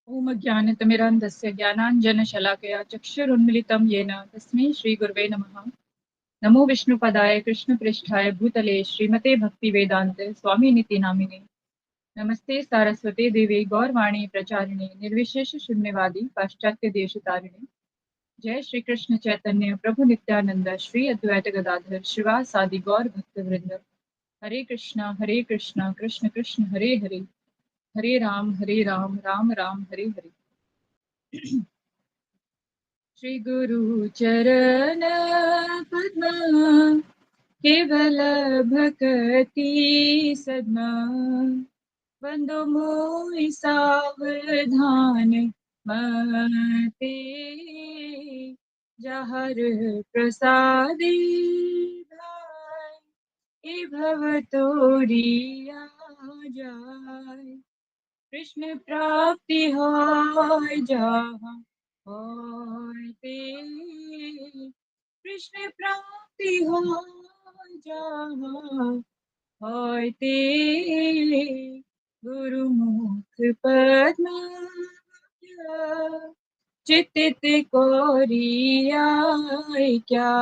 ओम ज्ञानतिमिरन्धस्य ज्ञानाञ्जनशलाकया चक्षुरुन्मिलितं येन तस्मै श्रीगुरवे नमः। नमो विष्णुपदाय कृष्णपृष्ठाय भूतले श्रीमते भक्तिवेदान्त स्वामिनिति नामिने। नमस्ते सारस्वते देवे गौरवाणी प्रचारिणे निर्विशेष शून्यवादी पाश्चात्य देशतारिणे। जय श्री कृष्ण चैतन्य प्रभु नित्यानंद श्री अद्वैत गदाधर शिवासादि गौर भक्तवृंद। हरे कृष्णा कृष्ण कृष्ण हरे हरे, हरे राम राम राम हरे हरे। श्री गुरु चरण पद्म केवल भक्ति सद्मा, बंदो मोहि सावधान मते, जहर प्रसादी भाई भव तोरिया जाय। कृष्ण प्राप्ति होय जहाँ होय ते, कृष्ण प्राप्ति होय जहाँ होय ते। गुरुमुख पद्म चित्त कोरिया क्या,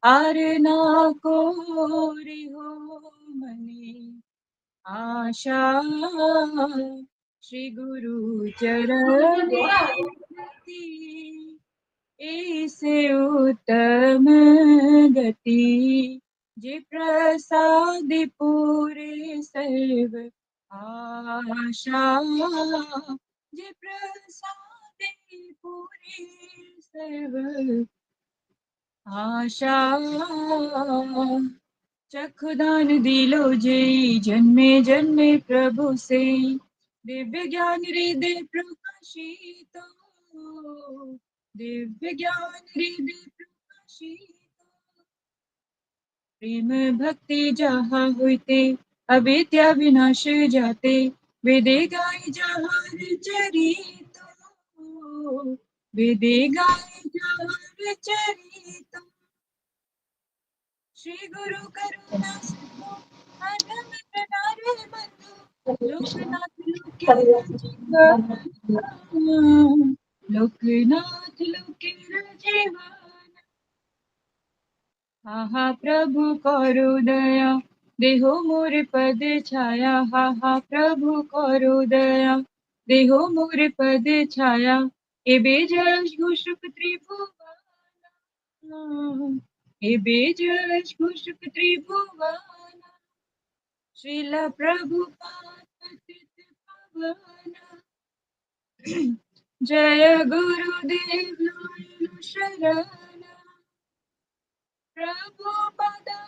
आर ना कोरि हो मने आशा। श्री गुरु चरण ऐसे उत्तम गति, जे प्रसाद पूरे सर्व आशा, जे प्रसाद पूरे सर्व आशा। चक्षुदान दिलो जय जन्मे जन्मे प्रभु से, दिव्य ज्ञान हृदय प्रकाशित, दिव्य ज्ञान हृदय प्रकाशित। प्रेम भक्ति जहाँ होते, अविद्या विनाश जाते, वेदे गाय जहाँ चरित, वेदे गाय जहाँ चरित। श्री गुरु करुणा सिंधु अनंत नारे बंधु, लोकनाथ लोके रचित, लोकनाथ लोके रचित। हा प्रभु करो दया, देहो मोर पद छाया। हा प्रभु करो दया, देहो मोर पद छाया। एबे जश घुषुक त्रिभुवन, एबे जश घुषुक त्रिभुवन। श्रील प्रभुपाद पतित पावन, जय गुरुदेव नारायण शरण। प्रभुपदाय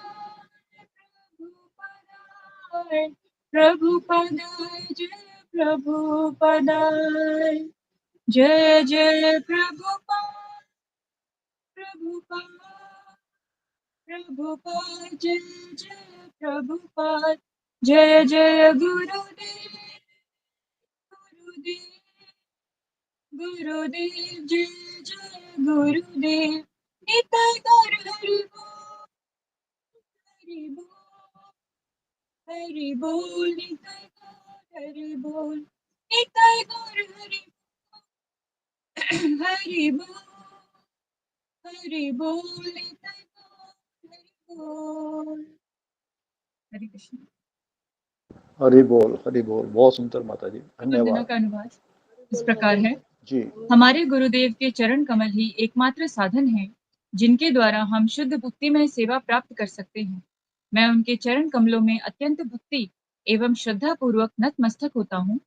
प्रभुपदाय प्रभुपदाय जय प्रभुपदाय, जय जय प्रभुपाद प्रभुपाद प्रभुपाद, जय जय प्रभुपाद। जय जय गुरुदेव गुरुदेव गुरुदेव, जय जय गुरुदेव। निताय गौर हरि बोल, हरि बोल निताय गौर हरि बोल, निताय गौर हरि बोल, हरि बोल निताय गौर हरि बोल। हरे कृष्ण। हरि बोल। बहुत सुंदर माता जी, वंदना धन्यवाद का अनुवाद इस प्रकार है। जी। हमारे गुरुदेव के चरण कमल ही एकमात्र साधन है जिनके द्वारा हम शुद्ध भक्तिमय सेवा प्राप्त कर सकते हैं। मैं उनके चरण कमलों में अत्यंत भक्ति एवं श्रद्धा पूर्वक नतमस्तक होता हूँ।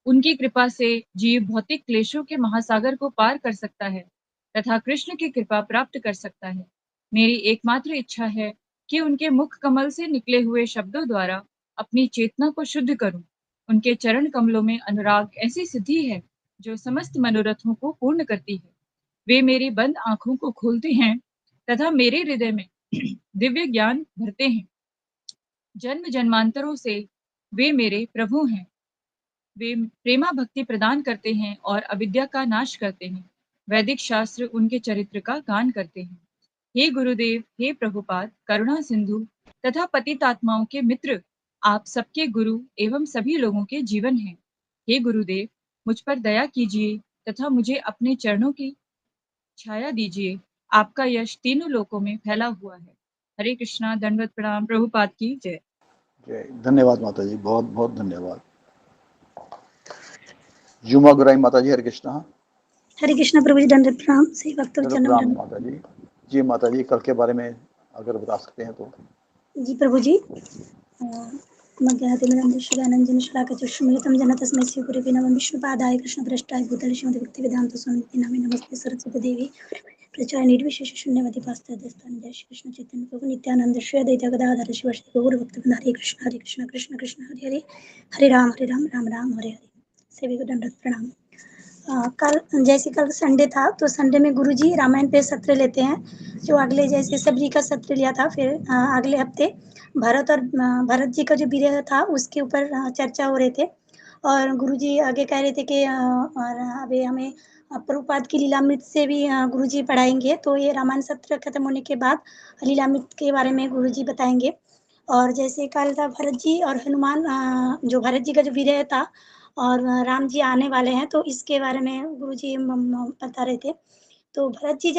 उनकी कृपा से जीव भौतिक क्लेशों के महासागर को पार कर सकता है तथा कृष्ण की कृपा प्राप्त कर सकता है। मेरी एकमात्र इच्छा है कि उनके मुख कमल से निकले हुए शब्दों द्वारा अपनी चेतना को शुद्ध करूं। उनके चरण कमलों में अनुराग ऐसी सिद्धि है जो समस्त मनोरथों को पूर्ण करती है। वे मेरी बंद आंखों को खोलते हैं तथा मेरे हृदय में दिव्य ज्ञान भरते हैं। जन्म जन्मांतरों से वे मेरे प्रभु हैं। वे प्रेमा भक्ति प्रदान करते हैं और अविद्या का नाश करते हैं। वैदिक शास्त्र उनके चरित्र का गान करते हैं। हे गुरुदेव, हे प्रभुपाद, करुणा सिंधु तथा पतितात्माओं के मित्र, आप सबके गुरु एवं सभी लोगों के जीवन हैं। हे गुरुदेव, मुझ पर दया कीजिए तथा मुझे अपने चरणों की छाया दीजिए। आपका यश तीनों लोकों में फैला हुआ है। हरे कृष्णा, दंडवत प्रणाम, प्रभुपाद की जय। जय धन्यवाद माता जी, बहुत बहुत धन्यवाद। जुमा गुराई माता जी, हरे कृष्णा। हरे कृष्णा प्रभु जी, दंडवत प्रणाम। सही भक्त चलो चरण प्रणाम में। माता जी। जी माता जी, कल के बारे में अगर बता सकते हैं तो। जी प्रभु जी, मज्ञातिमिरन्दश्रीगानञ्जन शलाकचक्षुर्मिलितं येन तस्मै श्रीगुरुवे नमः। विष्णुपादाय कृष्णप्रेष्ठाय भूतले श्रीमते भक्तिवेदान्त स्वामिनिधि नामिने नमस्ते सरस्वती देवी प्रचार निर्विशेष शून्यवादी पाश्चात्यस्थान। जय श्री कृष्ण चैतन्य प्रभु नित्यानंद श्री अद्वैत गदाधर शिवासादि गौर भक्तवृंद। हरे कृष्ण कृष्ण कृष्ण हरे हरे, हरे राम राम राम हरे हरे। सभी को दंडवत प्रणाम। कल जैसे कल संडे था तो संडे में गुरुजी रामायण पे सत्र लेते हैं। जो अगले जैसे सबरी का सत्र लिया था, फिर अगले हफ्ते भरत और भरत जी का जो विरह था उसके ऊपर चर्चा हो रहे थे। और गुरुजी आगे कह रहे थे कि और अभी हमें प्रभुपाद की लीलामृत से भी गुरुजी पढ़ाएंगे। तो ये रामायण सत्र खत्म होने के बाद लीलामृत के बारे में गुरुजी बताएंगे। और जैसे कल था भरत जी और हनुमान, जो भरत जी का जो विरह था और राम जी आने वाले हैं, तो इसके बारे में गुरुजी बता रहे थे। तो भरत जी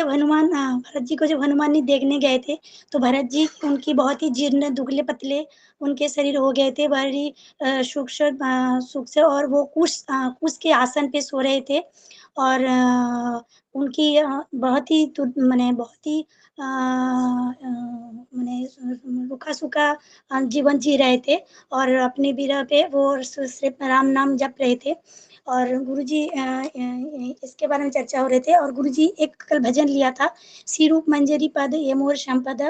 को जब हनुमान जी देखने गए थे, तो भरत जी उनकी बहुत ही जीर्ण दुबले पतले उनके शरीर हो गए थे, बड़ी सुख से, और वो कुश के आसन पे सो रहे थे। और उनकी बहुत ही माने बहुत ही माने रूखा सूखा जीवन जी रहे थे। और अपने विरह पे वो सिर्फ राम नाम जप रहे थे। और गुरुजी इसके बारे में चर्चा हो रहे थे। और गुरुजी एक कल भजन लिया था, सिरूप मंजरी पद ये मोर संपद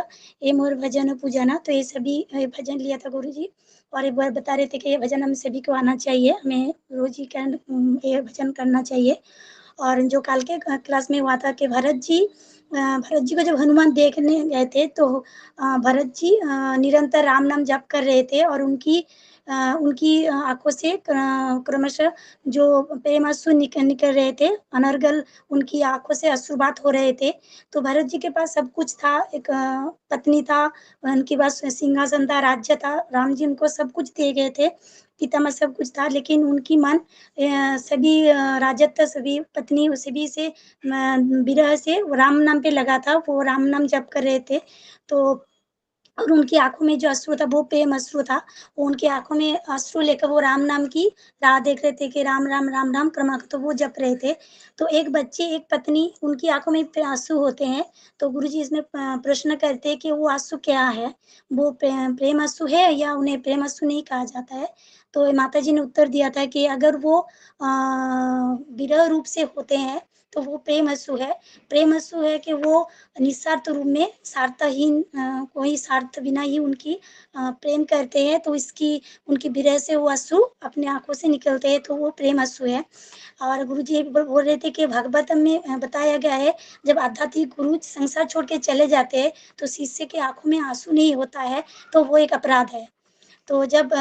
ये मोर भजन पूजना। तो ये सभी भजन लिया था गुरुजी। और एक बार बता रहे थे कि ये भजन हम सभी को आना चाहिए, हमें रोज ही ये भजन करना चाहिए। और जो कल के क्लास में हुआ था कि भरत जी को जब हनुमान देखने गए थे, तो भरत जी निरंतर राम नाम जप कर रहे थे। और उनकी आंखों से क्रमशः जो प्रेम अश्रु निकल रहे थे, अनर्गल उनकी आंखों से अश्रुपात हो रहे थे। तो भरत जी के पास सब कुछ था, एक पत्नी था, उनके पास सिंहासन था, राज्य था, राम जी उनको सब कुछ दे गए थे, पिता में सब कुछ था। लेकिन उनकी मन सभी राजत्व, सभी पत्नी, सभी से विरह से राम नाम पे लगा था, वो राम नाम जप कर रहे थे। तो और उनकी आंखों में जो अश्रु था वो प्रेम अश्रु था। वो उनकी आंखों में अश्रु लेकर वो राम नाम की राह देख रहे थे कि राम राम राम राम क्रमागत तो वो जप रहे थे। तो एक बच्चे, एक पत्नी, उनकी आंखों में आंसू होते हैं। तो गुरुजी इसमें प्रश्न करते हैं कि वो आंसू क्या है, वो प्रेम आंसू है या उन्हें प्रेम आंसू नहीं कहा जाता है। तो माता जी ने उत्तर दिया था कि अगर वो विरह रूप से होते हैं तो वो प्रेम आंसू है। प्रेम आंसू है कि वो निस्वार्थ रूप में स्वार्थहीन, कोई स्वार्थ बिना ही उनकी प्रेम करते हैं। तो इसकी उनकी विरह से वो अश्रु अपने आंखों से निकलते हैं, तो वो प्रेम अश्रु है। और गुरुजी एक बार बोल रहे थे कि भागवत में बताया गया है, जब आध्यात्मिक गुरु संसार छोड़ के चले जाते हैं तो शिष्य के आंखों में आंसू नहीं होता है, तो वो एक अपराध है। तो जब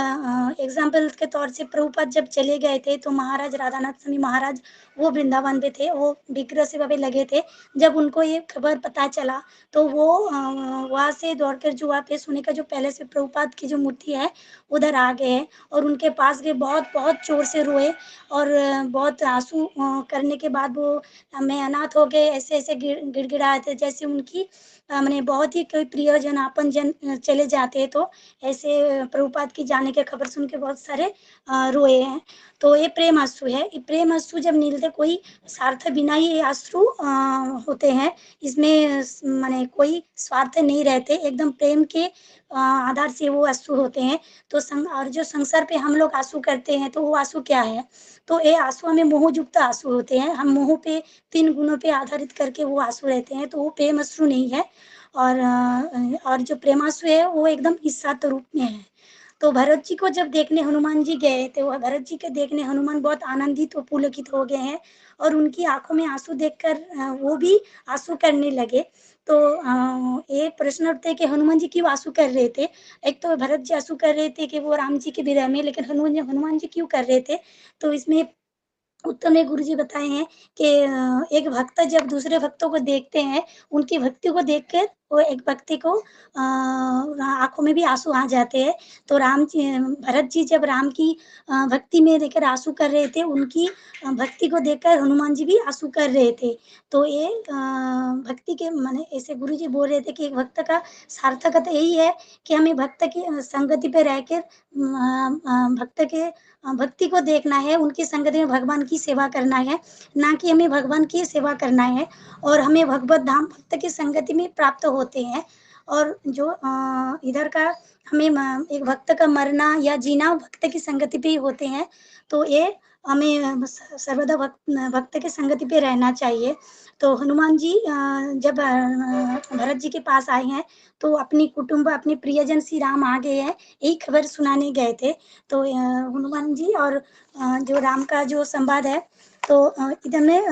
एग्जाम्पल के तौर से प्रभुपाद जब चले गए थे, तो महाराज राधानाथ स्वामी महाराज वो वृंदावन पे थे, वो विग्रह सेवा पे लगे थे। जब उनको ये खबर पता चला, तो वो वहाँ से दौड़कर जो वहाँ पे सोने का जो पहले से प्रभुपाद की जो मूर्ति है उधर आ गए हैं, और उनके पास गए, बहुत बहुत जोर से रोए। और बहुत आंसू करने के बाद वो मैं अनाथ हो गए, ऐसे ऐसे गिड़गिड़ाए थे, जैसे उनकी मैंने बहुत ही कोई प्रियजन आपन जन चले जाते हैं। तो ऐसे प्रभुपाद की जाने की खबर सुन के बहुत सारे रोए हैं। तो ये प्रेम अश्रु है। ये प्रेम अश्रु जब नीलते, कोई स्वार्थ बिना ही ये अश्रु होते हैं, इसमें माने कोई स्वार्थ नहीं रहते, एकदम प्रेम के आधार से वो अश्रु होते हैं। तो और जो संसार पे हम लोग आंसू करते हैं, तो वो आंसू क्या है, तो ये आंसू हमें मोह युक्त आंसू होते हैं। हम मोह पे, 3 गुणों पे आधारित करके वो आंसू रहते हैं, तो वो प्रेम अश्रु नहीं है। और जो प्रेमाश्रु है वो एकदम निस्वार्थ रूप में है। तो भरत जी को जब देखने हनुमान जी गए, तो वह भरत जी के देखने हनुमान बहुत आनंदित और पुलकित हो गए हैं। और उनकी आंखों में आंसू देखकर वो भी आंसू करने लगे। तो एक प्रश्न उठते कि हनुमान जी क्यों आंसू कर रहे थे। एक तो भरत जी आंसू कर रहे थे कि वो राम जी के विरह में, लेकिन हनुमान जी क्यों कर रहे थे। तो इसमें उत्तर में गुरुजी बताए हैं कि एक भक्त जब दूसरे भक्तों को देखते हैं, उनकी भक्ति को देखकर वो एक व्यक्ति को आँखों में भी आँसू आ जाते हैं। तो भरत जी जब राम की भक्ति में देखकर आँसू कर रहे थे, उनकी भक्ति को देखकर हनुमान जी भी आँसू कर रहे थे। तो ये भक्ति के माने ऐसे गुरुजी बोल रहे थे कि एक भक्त का सार्थकता यही है कि हमें भक्त की संगति पे रहकर भक्ति को देखना है, उनकी संगति में भगवान की सेवा करना है, ना कि हमें भगवान की सेवा करना है। और हमें भगवत धाम भक्त की संगति में प्राप्त होते हैं। और जो इधर का हमें एक भक्त का मरना या जीना भक्त की संगति पे ही होते हैं। तो ये हमें सर्वदा भक्त की संगति पे रहना चाहिए। तो हनुमान जी जब भरत जी के पास आए हैं, तो अपनी कुटुंब, अपने प्रियजन श्री राम आ गए हैं, यही खबर सुनाने गए थे। तो हनुमान जी और जो राम का जो संवाद है, तो इधर में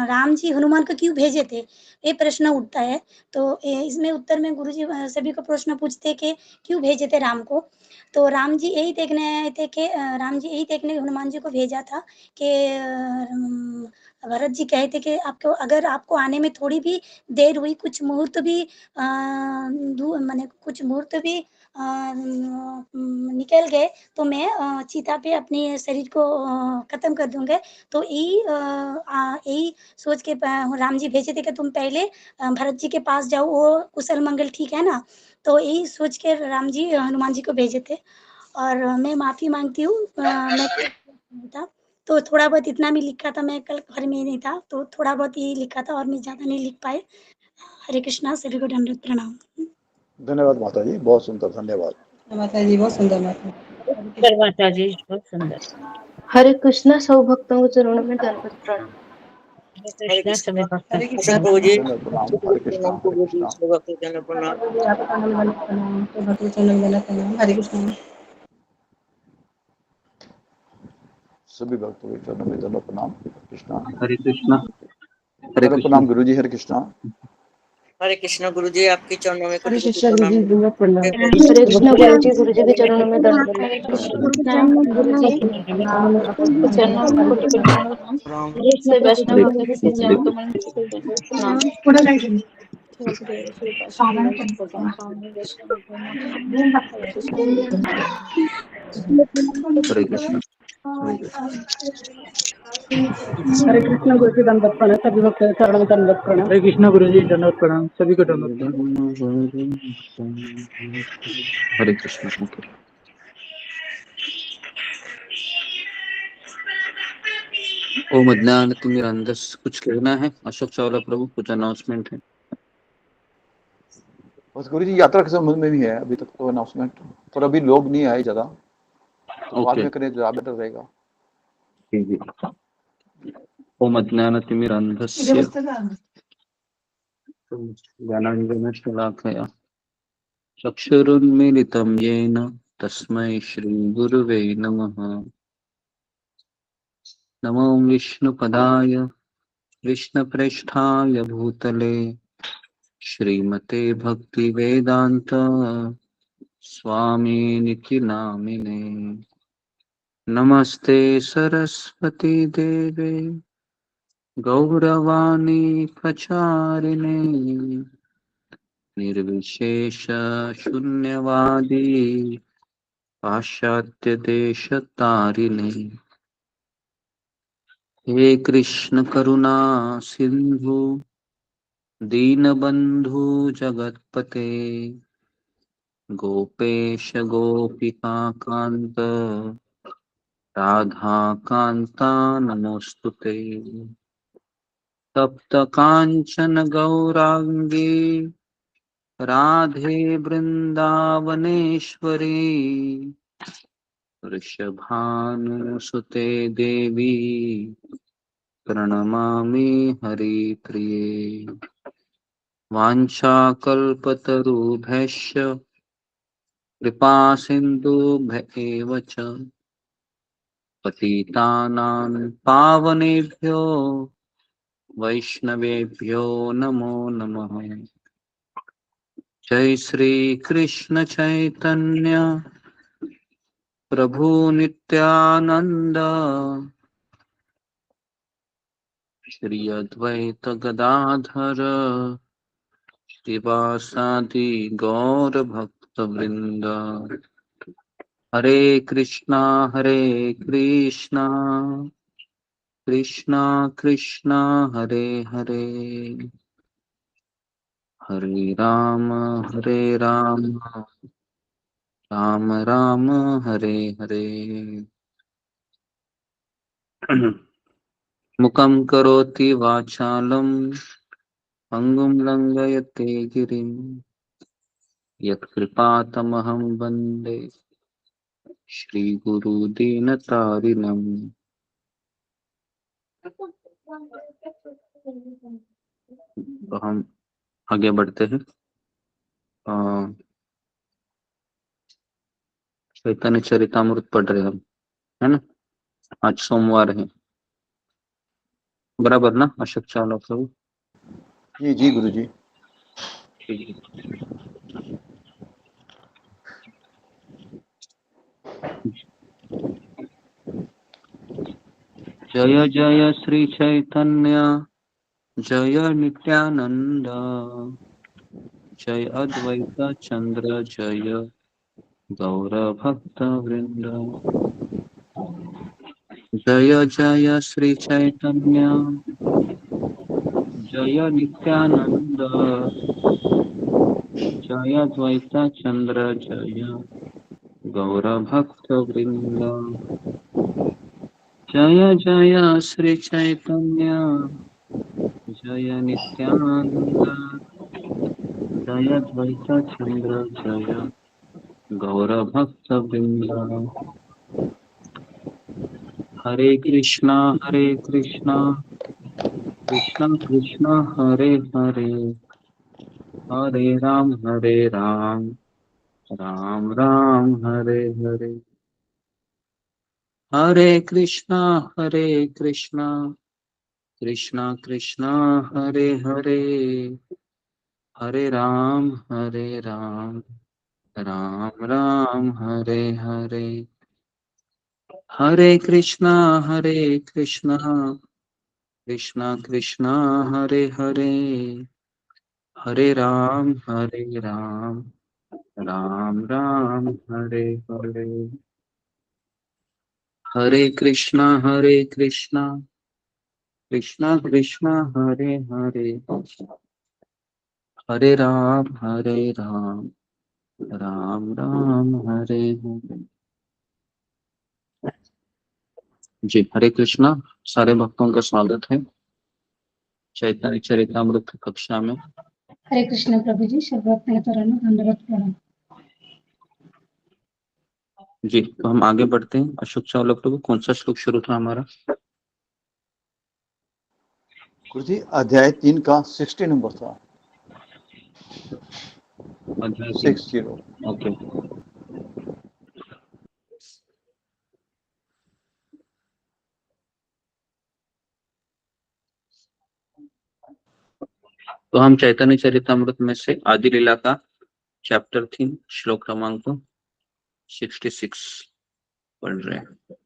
राम जी हनुमान को क्यों भेजे थे, ये प्रश्न उठता है। तो इसमें उत्तर में गुरुजी सभी को प्रश्न पूछते कि क्यों भेजे थे राम को। तो राम जी यही देखने आए थे कि हनुमान जी को भेजा था कि भरत जी कहते कि आपको, अगर आपको आने में थोड़ी भी देर हुई, कुछ मुहूर्त भी माने कुछ मुहूर्त भी निकल गए, तो मैं चिता पे अपने शरीर को खत्म कर दूंगा। तो यही सोच के राम जी भेजे थे कि तुम पहले भरत जी के पास जाओ, वो कुशल मंगल ठीक है ना। तो यही सोच के राम जी हनुमान जी को भेजे थे। और मैं माफी मांगती हूँ, मैं था, तो थोड़ा बहुत इतना भी लिखा था, मैं कल घर में नहीं था, तो थोड़ा बहुत ही लिखा था और मैं ज्यादा नहीं लिख पाए। हरे कृष्णा, सभी को दंडवत प्रणाम। धन्यवाद माता जी, बहुत सुंदर, धन्यवाद माता जी, बहुत सुंदर माता। माता जी, बहुत सुंदर। हरे कृष्णा, सब भक्तों को चरणों में दंडवत प्रणाम। हरे कृष्ण सभी भक्त। हरे कृष्ण प्रभु जी, धन्यवाद प्रणाम। हरे कृष्णा, हरे कृष्णा। हरे कृष्ण। सभी भक्तों के चरणों में धन्यवाद प्रणाम। कृष्णा, हरे कृष्णा। हरे हरे कृष्णा। प्रणाम गुरु जी, हरे कृष्णा। हरे कृष्ण गुरु जी, आपके चरणों में हरे कोटि कोटि कृष्ण प्रणाम। प्रणाम। हरे कृष्णा गुरु जी के चरणों में दंडवत हरे प्रणाम। कृष्णा गुरु जी आपके चरणों में कोटि कोटि प्रणाम। श्री वैष्णव भक्त के चरणों कमल में कोटि कोटि प्रणाम। श्री वैष्णव हरे कृष्ण। हरे कृष्णा। हरे कृष्ण गुरु जी, दंडवत प्रणाम। सभी भक्त चरणों में दंडवत प्रणाम। हरे कृष्णा गुरु जी, दंडवत प्रणाम, सभी को दंडवत प्रणाम। हरे कृष्णा। ओके। ओम अज्ञानतिमिरान्धस्य, कुछ कहना है अशोक चावला प्रभु? कुछ अनाउंसमेंट है? बस गुरु जी, यात्रा के संबंध में भी है अभी तक तो अनाउंसमेंट, पर अभी लोग नहीं आए ज्यादा, बाद ओके, में करें ज्यादा बेटर रहेगा। ठीक है। ओम अज्ञानतिमिरान्धस्य ज्ञानाञ्जनशलाकया चक्षुरुन्मीलितं येन तस्मै श्रीगुरुवे नमः। नमो विष्णुपदाय कृष्णप्रेष्ठाय भूतले श्रीमते भक्तिवेदान्त स्वामिनिति नामिने। नमस्ते सरस्वती देवे गौरवाणी प्रचारिणे निर्विशेष शून्यवादी पाश्चात्य देश तारिणे। हे कृष्ण करुणा सिंधु दीनबंधु जगतपते गोपेश गोपिका कांत राधा कांता नमोस्तुते। तप्त कांचन गौरांगी राधे वृंदावनेश्वरी वृषभानुसुते देवी प्रणमामि हरिप्रिये। वाञ्छाकल्पतरुभ्यश्च कृपा सिन्धुभ्य एव च पतितानां पावनेभ्यो वैष्णवेभ्यो नमो नमः। जय श्री कृष्ण चैतन्य प्रभु नित्यानंद श्री अद्वैत गदाधर श्रीवासादि गौर भक्त वृंद। हरे कृष्णा कृष्णा कृष्णा हरे हरे, हरे राम राम राम हरे हरे। मुखं करोति वाचालं पंगुं लंघयते गिरिं, यत्कृपातमहं वन्दे श्रीगुरुदीनतारिणम्। तो हम आगे बढ़ते हैं। चैतन्य चरितामृत पढ़ रहे हम, है ना। आज सोमवार है, बराबर ना अशोक चावला प्रभु? जी जी गुरु जी। जय जय श्री चैतन्य जय नित्यानंद, जय अद्वैत चंद्र जय गौर भक्त वृंद। जय जय श्री चैतन्य जय नित्यानंद, जय अद्वैत चंद्र जय गौर भक्त वृंद। जय जय श्री चैतन्य जय नित्यानंद, जय अद्वैत चंद्र जय गौर भक्त वृंद। हरे कृष्णा कृष्णा कृष्णा हरे हरे, हरे राम राम राम हरे हरे। हरे कृष्णा कृष्णा कृष्णा हरे हरे, हरे राम राम राम हरे हरे। हरे कृष्णा कृष्णा कृष्णा हरे हरे, हरे राम राम राम हरे हरे। हरे कृष्णा कृष्णा कृष्णा हरे हरे, हरे राम राम राम हरे हरे। जी हरे कृष्णा, सारे भक्तों का स्वागत है चैतन्य चरितामृत कक्षा में। हरे कृष्ण प्रभु जी, सर्वप्रथम दंडवत प्रणाम। जी तो हम आगे बढ़ते हैं। अशोक चावला प्रभु, कौन सा श्लोक शुरू था हमारा? गुरु जी अध्याय 3 का 60 नंबर था। अध्याय 60। ओके। तो हम चैतन्य चरितामृत में से आदि लीला का चैप्टर 3 श्लोक क्रमांक 66 पढ़ रहे हैं।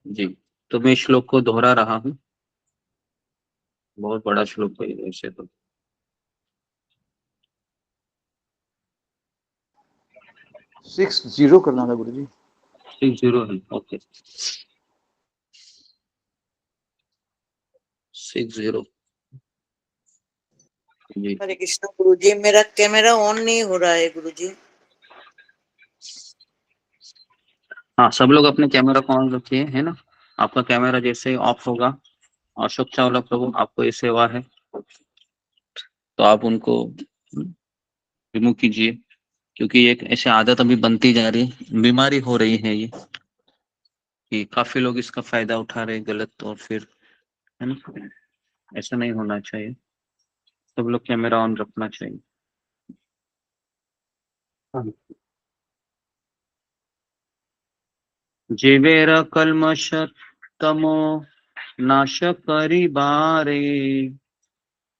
जी तो मैं श्लोक को दोहरा रहा हूँ, बहुत बड़ा श्लोक है वैसे तो। 60 करना था गुरु जी। 60 है, ओके 60। जी हरे कृष्ण गुरु जी, मेरा कैमरा ऑन नहीं हो रहा है गुरु जी। हाँ, सब लोग अपने कैमरा को ऑन रखिए, है ना। आपका कैमरा जैसे ऑफ होगा, अशोक चावला प्रभु आपको ये सेवा है तो आप उनको रिमूव कीजिए, क्योंकि एक ऐसी आदत अभी बनती जा रही है, बीमारी हो रही है ये, कि काफी लोग इसका फायदा उठा रहे हैं गलत, और फिर है ना, ऐसा नहीं होना चाहिए। सब लोग कैमरा ऑन रखना चाहिए। हाँ। जीवेर कल्मष तमो नाश करी बारे,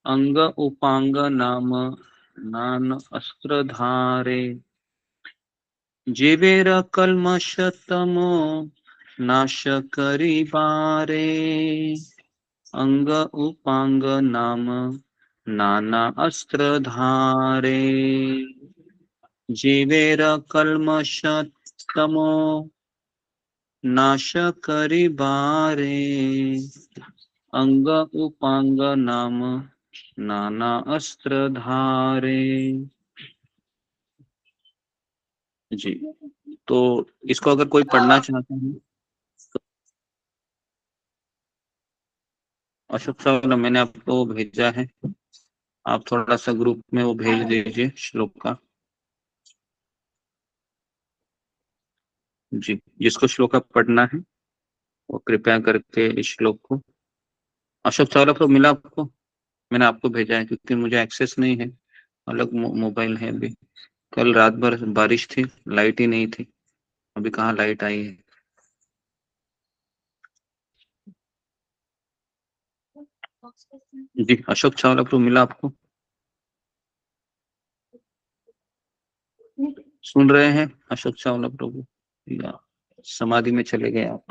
अंग उपांग नाम नान अस्त्र धारे। जीवेर कल्मष तमो नाश करी बारे, अंग उपांग नाम नाना अस्त्र धारे जीवेर कल्मष तमो नाश करिबारे अंग उपांग नाम नाना अस्त्र धारे। जी, तो इसको अगर कोई पढ़ना चाहता है तो अशोक साहब मैंने आपको भेजा है, आप थोड़ा सा ग्रुप में वो भेज दीजिए श्लोक का। जी, जिसको श्लोक का पढ़ना है वो कृपया करके इस श्लोक को। अशोक चावला को मिला आपको? मैंने आपको भेजा है क्योंकि मुझे एक्सेस नहीं है, अलग मोबाइल है अभी। कल रात भर बारिश थी, लाइट ही नहीं थी, अभी कहाँ लाइट आई है। जी, अशोक चावला को मिला आपको? सुन रहे हैं अशोक चावला प्रभु या समाधि में चले गए आप?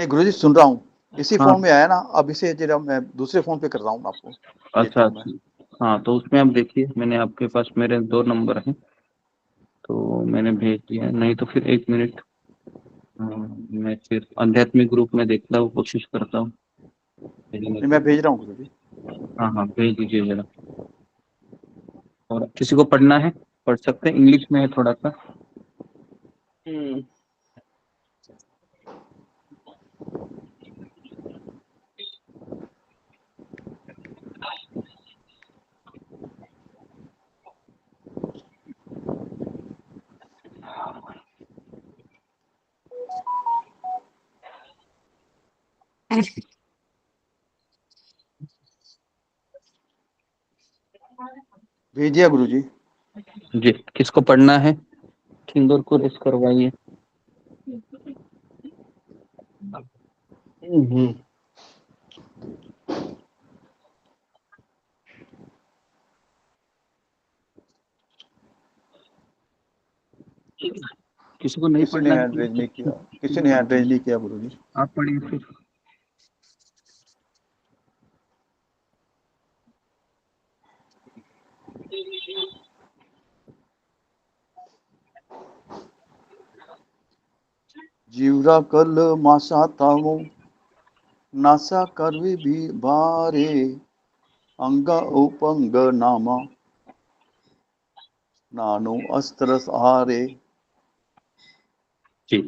गुरु जी सुन रहा हूँ, इसी हाँ। फोन में आया ना, अब इसे जरा मैं दूसरे फोन पे कर रहा हूँ आपको भेजता अच्छा हूँ मैं। हाँ, तो उसमें आप देखिए, मैंने आपके पास मेरे 2 नंबर हैं तो मैंने भेज दिया, नहीं तो फिर 1 मिनट मैं फिर आध्यात्मिक ग्रुप में देखता हूँ, कोशिश करता हूँ भेजने नहीं, की। मैं भेज रहा हूँ गुरु जी। हाँ हाँ, भेज दीजिए जरा। और किसी को पढ़ना है पढ़ सकते हैं, इंग्लिश में है थोड़ा सा। भेज दिया गुरु जी। जी, किसको पढ़ना है फिंगर को रेस करवाइए। किसी को नहीं किसी ने पढ़ना है हैंड रेज नहीं किया, किसी ने हैंड रेज नहीं किया गुरु जी। आप पढ़िए फिर। जीवरा कल मासा तावो नासा करवी भी बारे अंग उपंग नामा नानो अस्त्र सहारे। जी,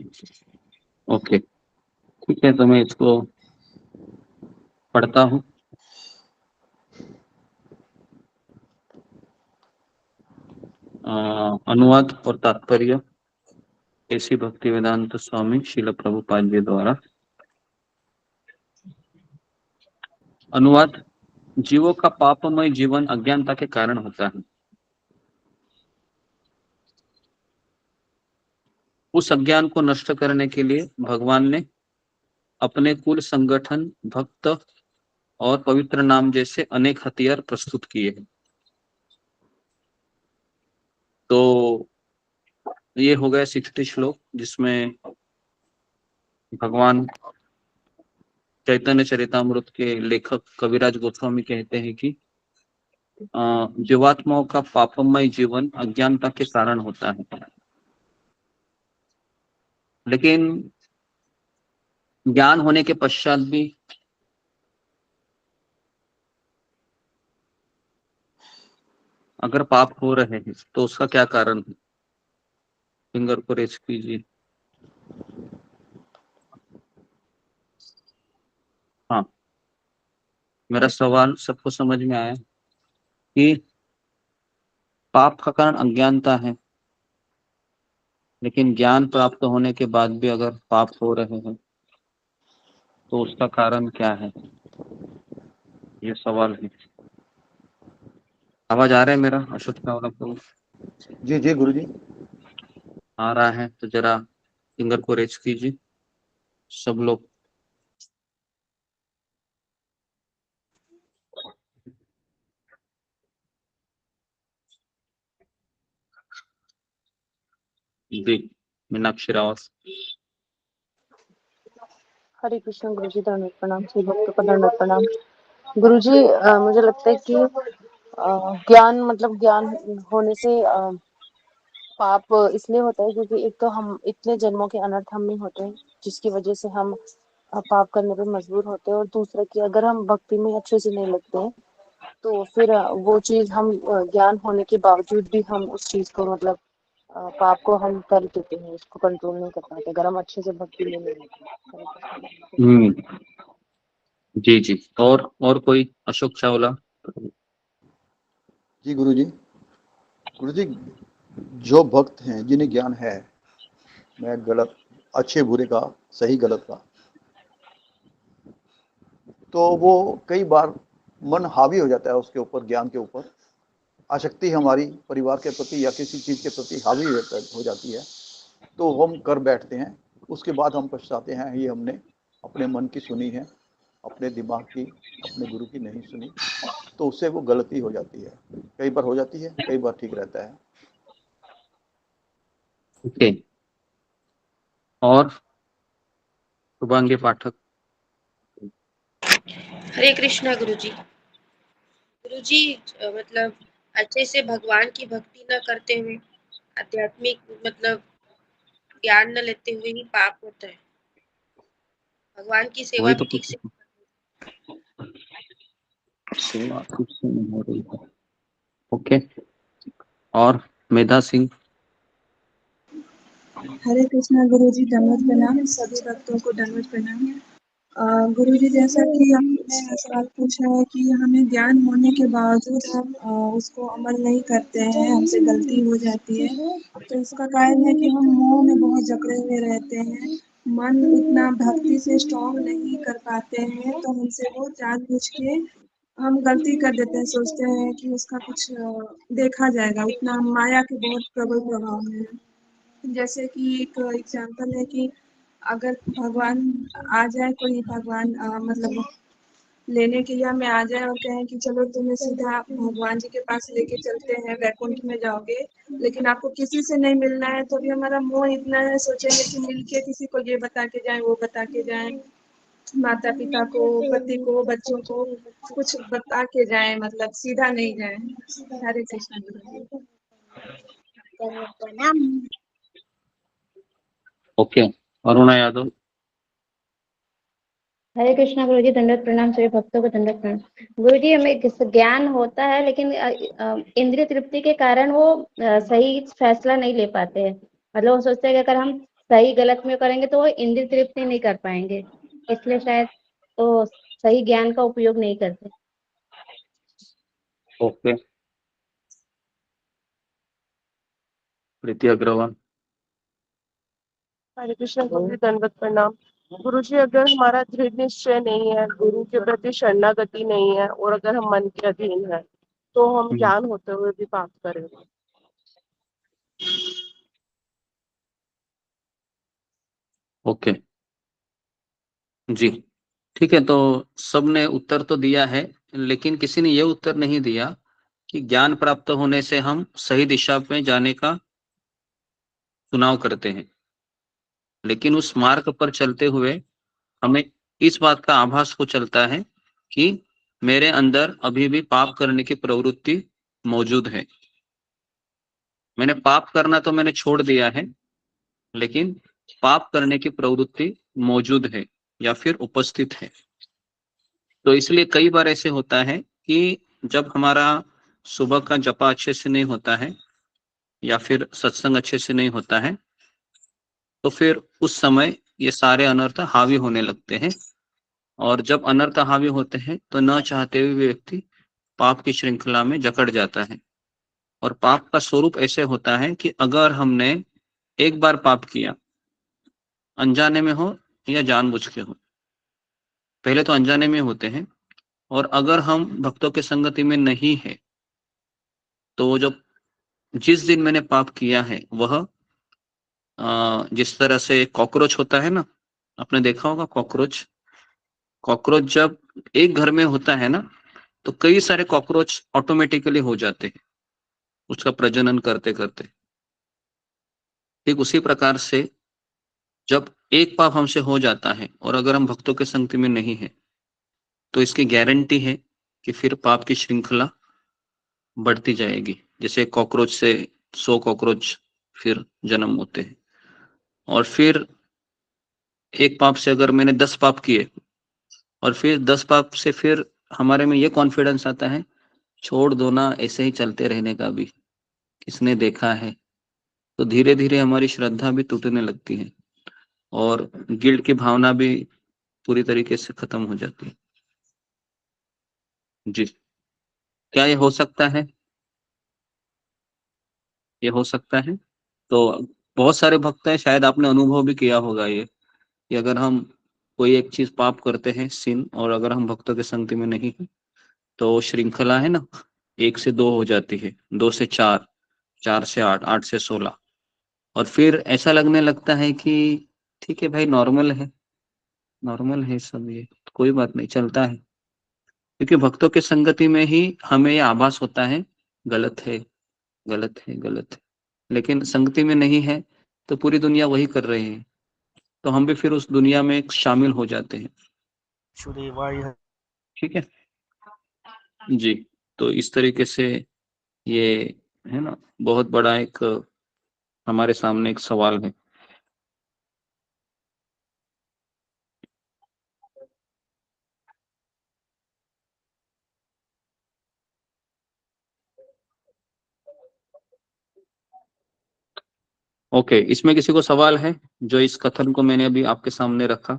ओके, ठीक है, तो मैं इसको पढ़ता हूँ। अनुवाद और तात्पर्य ऐसी भक्ति वेदांत स्वामी शिल प्रभुपाद जी द्वारा। अनुवाद: जीवों का पापमय जीवन अज्ञानता के कारण होता है। उस अज्ञान को नष्ट करने के लिए भगवान ने अपने कुल संगठन, भक्त और पवित्र नाम जैसे अनेक हथियार प्रस्तुत किए हैं। तो ये हो गया 60 श्लोक, जिसमें भगवान चैतन्य चरितामृत के लेखक कविराज गोस्वामी कहते हैं कि जीवात्माओं का पापमय जीवन अज्ञानता के कारण होता है, लेकिन ज्ञान होने के पश्चात भी अगर पाप हो रहे हैं तो उसका क्या कारण है? फिंगर को रेज कीजिए। हाँ, मेरा सवाल सबको समझ में आया कि पाप का कारण अज्ञानता है, लेकिन ज्ञान प्राप्त होने के बाद भी अगर पाप हो रहे हैं तो उसका कारण क्या है? ये सवाल है। आवाज आ रहा है मेरा अशोक चावला को? जी जी गुरु जी। आ रहा है तो जरा फिंगर को रेज कीजिए सब लोग। जी, मीनाक्षी रावत। हरे कृष्ण गुरुजी, दंडवत प्रणाम। श्री भक्तों का दंडवत प्रणाम। गुरुजी, मुझे लगता है कि ज्ञान मतलब ज्ञान होने से पाप इसलिए होता है क्योंकि एक तो हम इतने जन्मों के अनर्थ हम में होते हैं जिसकी वजह से हम पाप करने पे मजबूर होते हैं, और दूसरा कि अगर हम भक्ति में अच्छे से नहीं लगते हैं तो फिर वो चीज हम ज्ञान होने के बावजूद भी हम उस चीज को मतलब पाप को हम कर देते हैं, उसको कंट्रोल नहीं कर पाते अगर हम अच्छे से भक्ति में नहीं लगते। हम्म। जी जी। और कोई? अशोक चावला। जी गुरुजी। गुरुजी, जो भक्त हैं जिन्हें ज्ञान है, मैं गलत अच्छे बुरे का, सही गलत का, तो वो कई बार मन हावी हो जाता है उसके ऊपर, ज्ञान के ऊपर। आसक्ति हमारी परिवार के प्रति या किसी चीज़ के प्रति हावी हो जाती है, तो हम कर बैठते हैं। उसके बाद हम पछताते हैं, ये हमने अपने मन की सुनी है, अपने दिमाग की, अपने गुरु की नहीं सुनी, तो उससे वो गलती हो जाती है। कई बार हो जाती है, कई बार ठीक रहता है। ओके। और शुभांगी पाठक। हरे कृष्णा गुरुजी। गुरुजी, मतलब अच्छे से भगवान की भक्ति न करते हुए, आध्यात्मिक मतलब ज्ञान न लेते हुए ही पाप होता है। भगवान की सेवा वही तो भी ठीक से सेवा ठीक से नहीं हो रही है। ओके। और मेधा सिंह। हरे कृष्णा गुरुजी, दंडवत प्रणाम। सभी भक्तों को दंडवत प्रणाम। गुरुजी, जैसा कि आपने सवाल पूछा है कि हमें ज्ञान होने के बावजूद हम उसको अमल नहीं करते हैं, हमसे गलती हो जाती है, तो इसका कारण है कि हम मोह में बहुत जकड़े हुए रहते हैं। मन उतना भक्ति से स्ट्रॉन्ग नहीं कर पाते हैं, तो हमसे वो जानबूझ के हम गलती कर देते हैं, सोचते हैं कि उसका कुछ देखा जाएगा। उतना माया के बहुत प्रबल प्रभाव है। जैसे कि एक एग्जाम्पल है कि अगर भगवान आ जाए, कोई भगवान मतलब लेने के लिए हमें आ जाए और कहें कि चलो तुम्हें सीधा भगवान जी के पास लेके चलते हैं, वैकुंठ में जाओगे, लेकिन आपको किसी से नहीं मिलना है, तो भी हमारा मोह इतना है, सोचेंगे कि मिलके किसी को ये बता के जाए, वो बता के जाए, माता पिता को, पति को, बच्चों को कुछ बता के जाए, मतलब सीधा नहीं जाए। हरे कृष्ण। ओके। अरुणा यादव। हरे कृष्णा गुरुजी, दंडवत प्रणाम। सभी भक्तों को दंडवत प्रणाम। गुरुजी, हमें ज्ञान होता है लेकिन इंद्रिय तृप्ति के कारण वो सही फैसला नहीं ले पाते हैं। मतलब वो सोचते हैं कि अगर हम सही गलत में करेंगे तो वो इंद्रिय तृप्ति नहीं कर पाएंगे, इसलिए शायद वो सही ज्ञान का उपयोग नहीं करते। ओके। प्रीति अग्रवाल। हरे कृष्ण गुरुजी, दंडवत प्रणाम। गुरुजी, अगर हमारा दृढ़ निश्चय नहीं है, गुरु के प्रति शरणागति नहीं है, और अगर हम मन के अधीन है, तो हम ज्ञान होते हुए भी पाप करेंगे। ओके जी। ठीक है, तो सबने उत्तर तो दिया है, लेकिन किसी ने ये उत्तर नहीं दिया कि ज्ञान प्राप्त होने से हम सही दिशा में जाने का चुनाव करते हैं, लेकिन उस मार्ग पर चलते हुए हमें इस बात का आभास हो चलता है कि मेरे अंदर अभी भी पाप करने की प्रवृत्ति मौजूद है। मैंने पाप करना तो मैंने छोड़ दिया है, लेकिन पाप करने की प्रवृत्ति मौजूद है या फिर उपस्थित है। तो इसलिए कई बार ऐसे होता है कि जब हमारा सुबह का जपा अच्छे से नहीं होता है या फिर सत्संग अच्छे से नहीं होता है, तो फिर उस समय ये सारे अनर्थ हावी होने लगते हैं, और जब अनर्थ हावी होते हैं तो न चाहते हुए व्यक्ति पाप की श्रृंखला में जकड़ जाता है। और पाप का स्वरूप ऐसे होता है कि अगर हमने एक बार पाप किया, अनजाने में हो या जानबूझ के हो, पहले तो अनजाने में होते हैं, और अगर हम भक्तों के संगति में नहीं है तो जो जिस दिन मैंने पाप किया है वह जिस तरह से कॉकरोच होता है ना, आपने देखा होगा कॉकरोच। कॉकरोच जब एक घर में होता है ना, तो कई सारे कॉकरोच ऑटोमेटिकली हो जाते हैं उसका प्रजनन करते करते। ठीक उसी प्रकार से जब एक पाप हमसे हो जाता है और अगर हम भक्तों के संगति में नहीं है तो इसकी गारंटी है कि फिर पाप की श्रृंखला बढ़ती जाएगी। जैसे कॉकरोच से 100 कॉकरोच फिर जन्म होते हैं, और फिर एक पाप से अगर मैंने 10 पाप किए और फिर 10 पाप से फिर हमारे में ये कॉन्फिडेंस आता है, छोड़ दो ना, ऐसे ही चलते रहने का भी किसने देखा है। तो धीरे धीरे हमारी श्रद्धा भी टूटने लगती है और गिल्ट की भावना भी पूरी तरीके से खत्म हो जाती है। जी, क्या ये हो सकता है? ये हो सकता है। तो बहुत सारे भक्त हैं, शायद आपने अनुभव भी किया होगा ये, कि अगर हम कोई एक चीज पाप करते हैं सिन, और अगर हम भक्तों की संगति में नहीं है तो श्रृंखला है ना, 1 से 2 हो जाती है, 2 से 4, 4 से 8, 8 से 16, और फिर ऐसा लगने लगता है कि ठीक है भाई, नॉर्मल है सब, ये कोई बात नहीं, चलता है। क्योंकि भक्तों के संगति में ही हमें ये आभास होता है गलत है, गलत है, गलत है। लेकिन संगति में नहीं है तो पूरी दुनिया वही कर रही है, तो हम भी फिर उस दुनिया में शामिल हो जाते हैं। ठीक है जी। तो इस तरीके से ये है ना, बहुत बड़ा एक हमारे सामने एक सवाल है। ओके, इसमें किसी को सवाल है जो इस कथन को मैंने अभी आपके सामने रखा?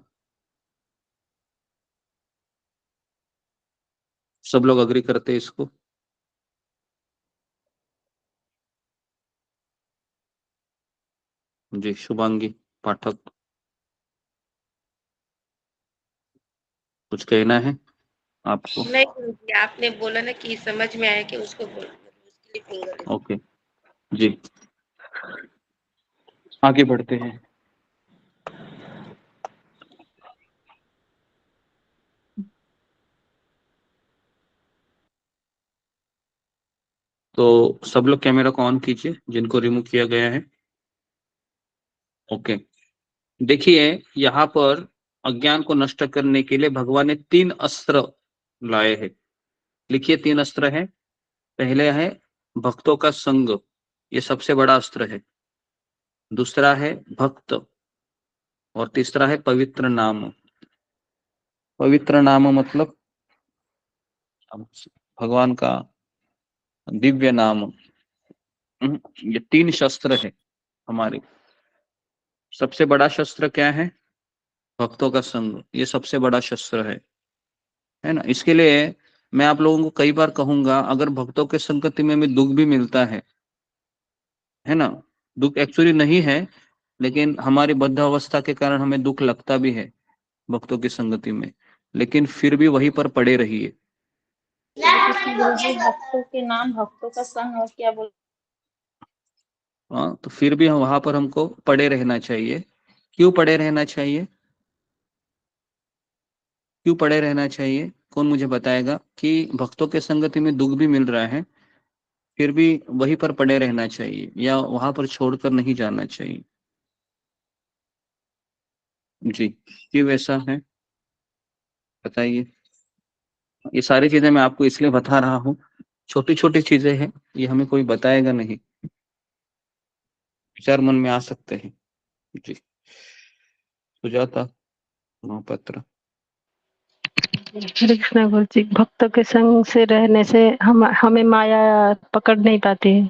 सब लोग अग्री करते हैं इसको? जी, शुभांगी पाठक, कुछ कहना है आपको? नहीं गुरुजी, आपने बोला ना कि समझ में आया कि उसको बोल, उसके लिए फिंगर। ओके जी, आगे बढ़ते हैं। तो सब लोग कैमरा को ऑन कीजिए जिनको रिमूव किया गया है। ओके, देखिए यहाँ पर अज्ञान को नष्ट करने के लिए भगवान ने 3 अस्त्र लाए हैं। लिखिए, 3 अस्त्र है। पहले है भक्तों का संग, ये सबसे बड़ा अस्त्र है। दूसरा है भक्त, और तीसरा है पवित्र नाम। पवित्र नाम मतलब भगवान का दिव्य नाम। ये 3 शस्त्र है हमारे। सबसे बड़ा शस्त्र क्या है? भक्तों का संग, ये सबसे बड़ा शस्त्र है ना। इसके लिए मैं आप लोगों को कई बार कहूंगा, अगर भक्तों के संगति में दुख भी मिलता है ना, दुख एक्चुअली नहीं है, लेकिन हमारी बद्ध अवस्था के कारण हमें दुख लगता भी है भक्तों की संगति में, लेकिन फिर भी वहीं पर पड़े रहिए। गुरुजी, भक्तों के नाम, भक्तों का संग, और क्या बोल? हाँ, तो फिर भी हम वहां पर हमको पड़े रहना चाहिए। क्यों पड़े रहना चाहिए? क्यों पड़े रहना चाहिए? कौन मुझे बताएगा कि भक्तों के संगति में दुख भी मिल रहा है, फिर भी वहीं पर पड़े रहना चाहिए या वहां पर छोड़कर नहीं जाना चाहिए? जी, क्यों ऐसा है बताइए। ये सारी चीजें मैं आपको इसलिए बता रहा हूँ, छोटी छोटी चीजें हैं, ये हमें कोई बताएगा नहीं, विचार मन में आ सकते हैं। जी, सुजाता महापात्र। हरे कृष्णा गुरु जी, भक्तों के संग से रहने से हमें माया पकड़ नहीं पाती है,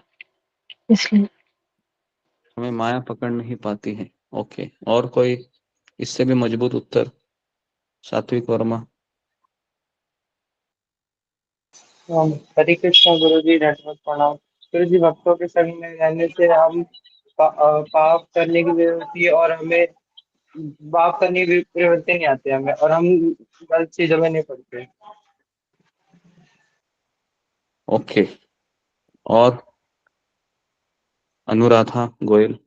इसलिए। हमें माया पकड़ नहीं पाती है। ओके, और कोई इससे भी मजबूत उत्तर? सात्विक वर्मा। हरे कृष्णा गुरु जी, दंडवत प्रणाम। गुरु जी, भक्तों के संग में रहने से हम पाप करने की प्रवृत्ति और हमें पाप करने की प्रवृत्ति नहीं आती हमें, और हम गलत चीजों में नहीं पड़ते। ओके, और अनुराधा गोयल।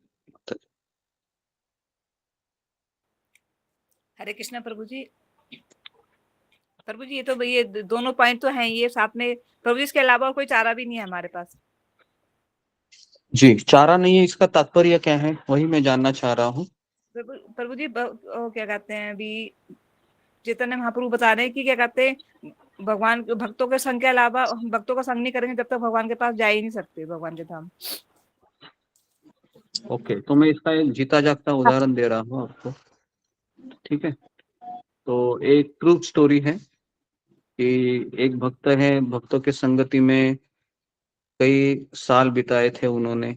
हरे कृष्णा प्रभु जी। प्रभु जी, ये तो ये दोनों पॉइंट तो हैं, ये साथ में प्रभु जी, इसके अलावा और कोई चारा भी नहीं है हमारे पास। जी, चारा नहीं है, इसका तात्पर्य क्या है वही मैं जानना चाह रहा हूँ। प्रभु जी क्या कहते हैं अभी चैतन्य महाप्रभु बता रहे हैं कि क्या कहते हैं भगवान भक्तों के संग के अलावा भक्तों का संग नहीं करेंगे जब तक भगवान के पास जा ही नहीं सकते भगवान के धाम। ओके, तो मैं इसका एक जीता जागता उदाहरण दे रहा हूँ आपको, ठीक है। तो एक ट्रू स्टोरी है कि एक भक्त है, भक्तों के संगति में कई साल बिताए थे उन्होंने,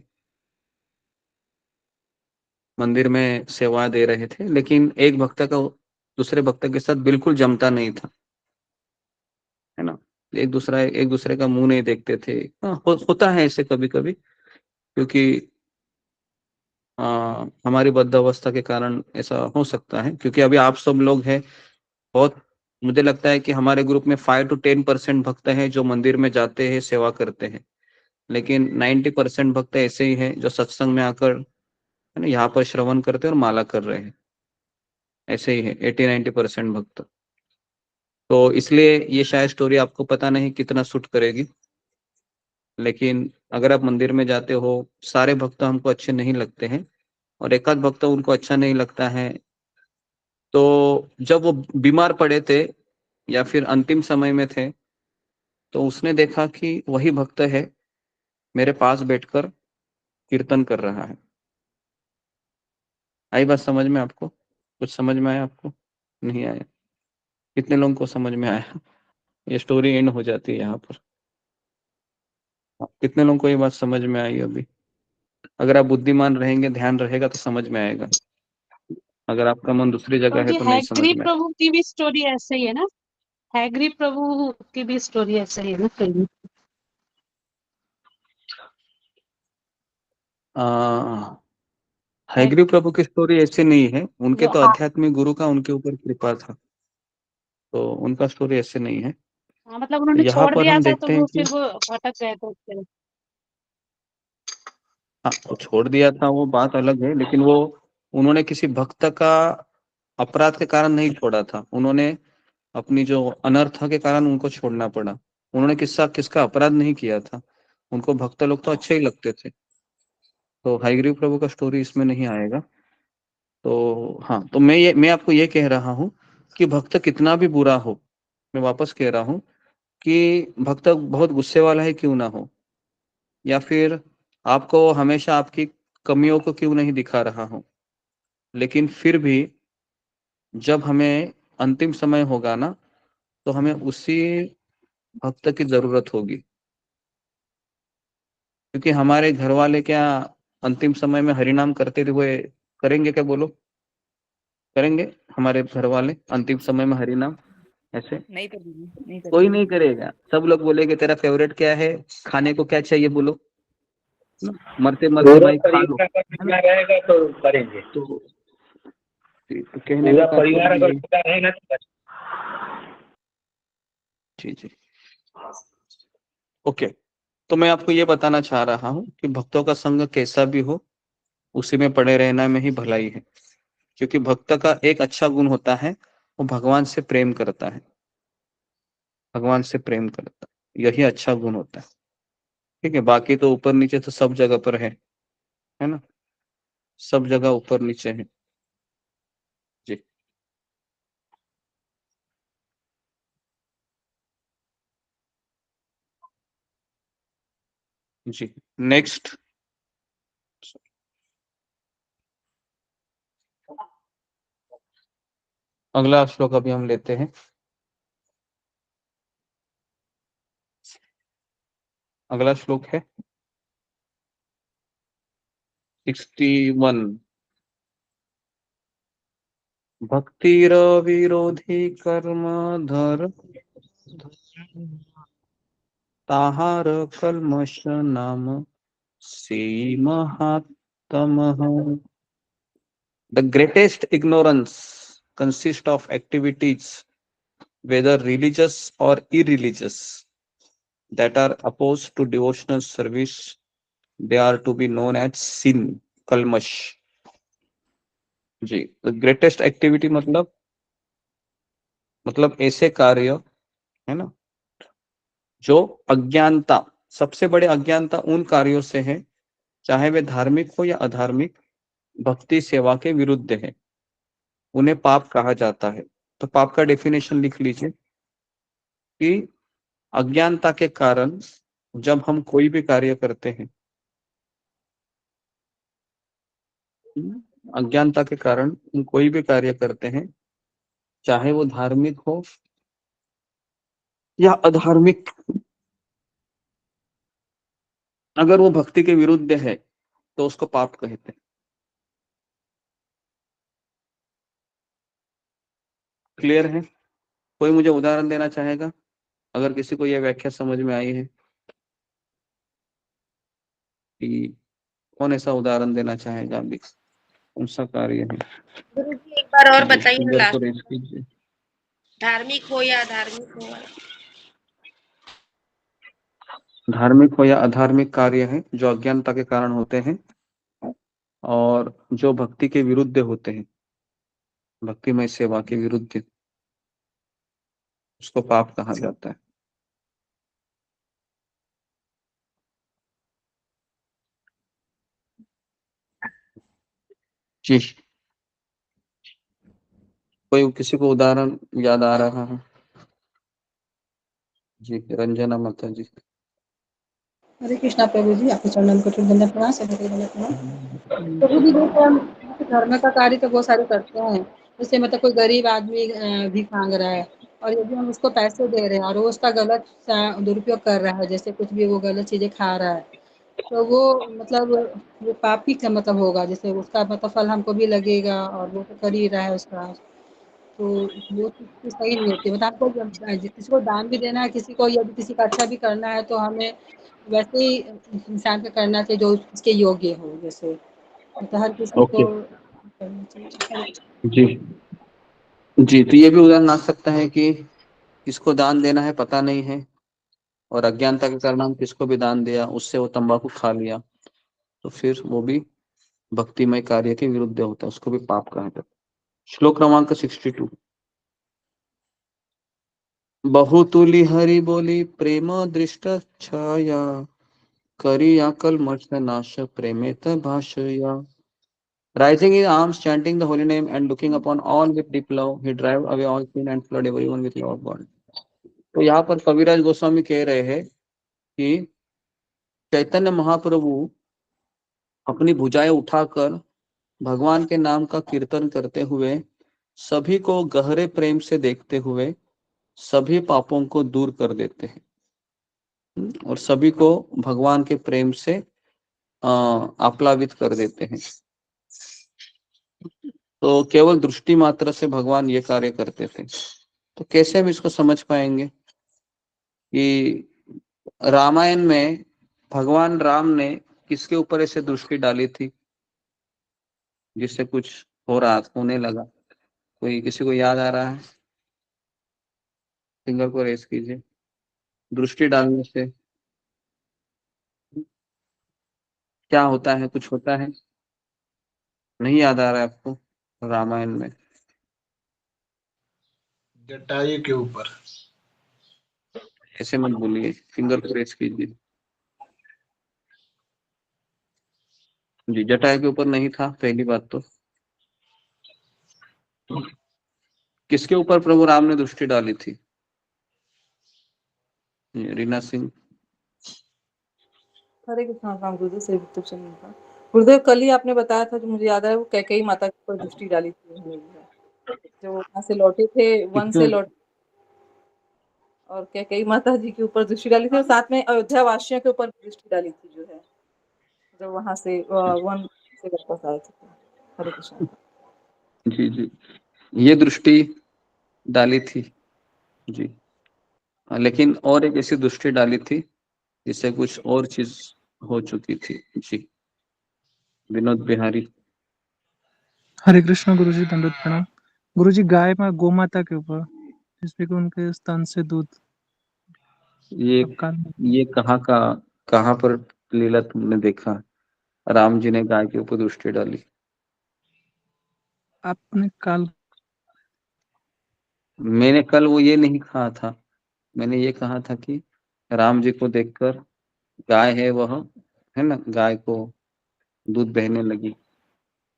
मंदिर में सेवा दे रहे थे, लेकिन एक भक्त का दूसरे भक्त के साथ बिल्कुल जमता नहीं था, है ना। एक दूसरे का मुंह नहीं देखते थे। हाँ, होता है ऐसे कभी कभी, क्योंकि हमारी बद्ध अवस्था के कारण ऐसा हो सकता है। क्योंकि अभी आप सब लोग हैं बहुत, मुझे लगता है कि हमारे ग्रुप में 5 to 10% भक्त हैं जो मंदिर में जाते हैं, सेवा करते हैं, लेकिन 90% भक्त ऐसे ही हैं जो सत्संग में आकर, है ना, यहाँ पर श्रवण करते हैं और माला कर रहे हैं। ऐसे ही है 80-90% भक्त। तो इसलिए ये शायद स्टोरी आपको पता नहीं कितना सूट करेगी, लेकिन अगर आप मंदिर में जाते हो, सारे भक्त हमको अच्छे नहीं लगते हैं और एकाध भक्त उनको अच्छा नहीं लगता है, तो जब वो बीमार पड़े थे या फिर अंतिम समय में थे, तो उसने देखा कि वही भक्त है मेरे पास बैठकर कीर्तन कर रहा है। आई बात समझ में आपको? कुछ समझ में आया आपको? नहीं आया? कितने लोगों को समझ में आया? ये स्टोरी एंड हो जाती है यहाँ पर। कितने लोगों को ये बात समझ में आई अभी? अगर आप बुद्धिमान रहेंगे, ध्यान रहेगा तो समझ में आएगा। अगर आपका मन दूसरी जगह है तो नहीं समझ हैग्री में प्रभु की भी स्टोरी ऐसे ही है ना? हैग्री प्रभु की भी स्टोरी ऐसे ही है ना फिल्म? हैग्री प्रभु की स्टोरी ऐसे नहीं है, उनके वो तो आध्यात्मिक गुरु का उनके ऊपर कृपा था, तो उनका स्टोरी ऐसे नहीं है। हाँ, मतलब उन्होंने यहाँ छोड़ पर दिया हम था तो देखते हैं वो कि फिर वो भटक गए थे उसके। हाँ, वो छोड़ दिया था वो बात अलग है, लेकिन वो उन्होंने किसी भक्त का अपराध के कारण नहीं छोड़ा था। उन्होंने अपनी जो अनर्थ के कारण उनको छोड़ना पड़ा। उन्होंने किसका अपराध नहीं किया था, उनको भक्त लोग तो अच्छे ही लगते थे। तो हयग्रीव प्रभु का स्टोरी इसमें नहीं आएगा। तो हाँ, तो मैं आपको ये कह रहा हूँ कि भक्त कितना भी बुरा हो, मैं वापस कह रहा हूँ कि भक्त बहुत गुस्से वाला है क्यों ना हो, या फिर आपको हमेशा आपकी कमियों को क्यों नहीं दिखा रहा हो, लेकिन फिर भी जब हमें अंतिम समय होगा ना, तो हमें उसी भक्त की जरूरत होगी। क्योंकि हमारे घर वाले क्या अंतिम समय में हरिनाम करते हुए करेंगे क्या? बोलो, करेंगे हमारे घर वाले अंतिम समय में हरिनाम? ऐसे नहीं करेंगे, नहीं कोई करेंगे। नहीं करेगा। सब लोग बोलेंगे तेरा फेवरेट क्या है, खाने को क्या चाहिए, बोलो ना, मरते मरते पूरा भाई खा लो, परिवार अगर है ना। जुड़ा रहेगा तो करेंगे। तो कहने का पूरा तात्पर्य परिवार अगर यही। जुड़ा रहेगा तो करेंगे। जी जी, ओके। तो मैं आपको ये बताना चाह रहा हूँ कि भक्तों का संग कैसा भी हो, उसी में पड़े रहना में ही भलाई है। क्योंकि भक्त का एक अच्छा गुण होता है, वो भगवान से प्रेम करता है, भगवान से प्रेम करता है, यही अच्छा गुण होता है। ठीक है, बाकी तो ऊपर नीचे तो सब जगह पर है ना, सब जगह ऊपर नीचे है। जी जी, नेक्स्ट अगला श्लोक अभी हम लेते हैं। अगला श्लोक है 61। भक्तिर विरोधी कर्म धर ताहार कल्मष नाम से महात्तमः। The greatest ignorance consists of activities, whether religious or irreligious, that are opposed to devotional service. They are to be known as sin, kalmash. Ji, the greatest activity मतलब ऐसे कार्य, है ना, जो अज्ञानता, सबसे बड़े अज्ञानता उन कार्यों से है, चाहे वे धार्मिक हो या अधार्मिक, भक्ति सेवा के विरुद्ध है, उन्हें पाप कहा जाता है। तो पाप का डेफिनेशन लिख लीजिए कि अज्ञानता के कारण जब हम कोई भी कार्य करते हैं, अज्ञानता के कारण हम कोई भी कार्य करते हैं, चाहे वो धार्मिक हो या अधार्मिक, अगर वो भक्ति के विरुद्ध है तो उसको पाप कहते हैं। क्लियर है? कोई मुझे उदाहरण देना चाहेगा अगर किसी को यह व्याख्या समझ में आई है? कि कौन ऐसा उदाहरण देना चाहेगा? अभी कौन सा कार्य है? गुरु जी एक बार और जी, बताइए ना फिंगर को लास्ट, रेज कीजिए। धार्मिक हो या अधार्मिक हो। धार्मिक हो या अधार्मिक कार्य है जो अज्ञानता के कारण होते हैं और जो भक्ति के विरुद्ध होते हैं, भक्तिमय सेवा के विरुद्ध, उसको पाप कहा जाता है। जी, कोई किसी को उदाहरण याद आ रहा है? जी, रंजना माता जी। हरे कृष्णा प्रभु जी, आपके चरणों में कठोर दंडवत प्रणाम, सभी को दंडवत प्रणाम। प्रभु जी देखो, हम धर्म का कार्य तो बहुत सारे करते हैं। जैसे मतलब कोई गरीब आदमी भीख मांग रहा है और यदि हम उसको पैसे दे रहे हैं और वो उसका गलत दुरुपयोग कर रहा है, जैसे कुछ भी वो गलत चीजें खा रहा है, तो वो मतलब वो पापी का मतलब होगा। जैसे उसका मतलब फल हमको भी लगेगा और वो तो कर ही रहा है उसका, तो वो चीज़ तो सही नहीं होती। मतलब आपको जब किसी को दान भी देना है, किसी को यदि किसी का अच्छा भी करना है, तो हमें वैसे ही इंसान को करना चाहिए जो उसके योग्य हो। जैसे मतलब हर किसी ओके, को करना चाहिए। हरे कृष्ण। जी जी, तो ये भी उदाहरण आ सकता है कि किसको दान देना है पता नहीं है और अज्ञानता के कारण हम किसको भी दान दिया, उससे वो तंबाकू खा लिया, तो फिर वो भी भक्तिमय कार्य के विरुद्ध होता है, उसको भी पाप कहा जाता है। श्लोक क्रमांक 62। बहुतुली हरि बोली प्रेम दृष्ट छाया, करिया कलमष नाश प्रेमेत भाषया। Rising his arms, chanting the holy name and looking upon all with deep love, he drive away all sin and flood everyone with love of God. तो यहाँ पर कविराज गोस्वामी कह रहे हैं कि चैतन्य महाप्रभु अपनी भुजाएं उठाकर भगवान के नाम का कीर्तन करते हुए सभी को गहरे प्रेम से देखते हुए सभी पापों को दूर कर देते हैं और सभी को भगवान के प्रेम से आप्लावित कर देते हैं। तो केवल दृष्टि मात्र से भगवान ये कार्य करते थे। तो कैसे हम इसको समझ पाएंगे कि रामायण में भगवान राम ने किसके ऊपर ऐसे दृष्टि डाली थी जिससे कुछ हो रहा होने लगा? कोई किसी को याद आ रहा है? फिंगर को रेस कीजिए। दृष्टि डालने से क्या होता है? कुछ होता है? नहीं याद आ रहा है आपको? रामायण में जटायु के ऊपर। ऐसे मत बोलिए, फिंगर को रेस कीजिए। जी, जटायु के ऊपर नहीं था पहली बात तो। किसके ऊपर प्रभु राम ने दृष्टि डाली थी? रीना सिंह। हरे कृष्णा राम गुरुदेव से यूट्यूब चैनल का गुरुदेव, कल ही आपने बताया था, जो मुझे याद है, वो कैकेयी माता के ऊपर दृष्टि डाली थी उन्होंने, जो वहां से लौटे थे, वन से लौटे और कैकेयी माता जी के ऊपर दृष्टि डाली थी और साथ में अयोध्या वासियों के ऊपर दृष्टि डाली थी, जो है जो वहां से वन से वापस आए थे। हरे कृष्णा। जी जी, ये दृष्टि डाली थी जी। लेकिन और एक ऐसी दृष्टि डाली थी जिससे कुछ और चीज हो चुकी थी। जी, विनोद बिहारी। हरे कृष्ण गुरुजी, दंडवत प्रणाम। गुरुजी, गाय में गौ माता के ऊपर जिसमें कि उनके स्तन से दूध। ये कहाँ पर लीला तुमने देखा राम जी ने गाय के ऊपर दृष्टि डाली? आपने काल मैंने कल वो ये नहीं कहा था, मैंने ये कहा था कि राम जी को देखकर गाय है वह, है ना, गाय को दूध बहने लगी।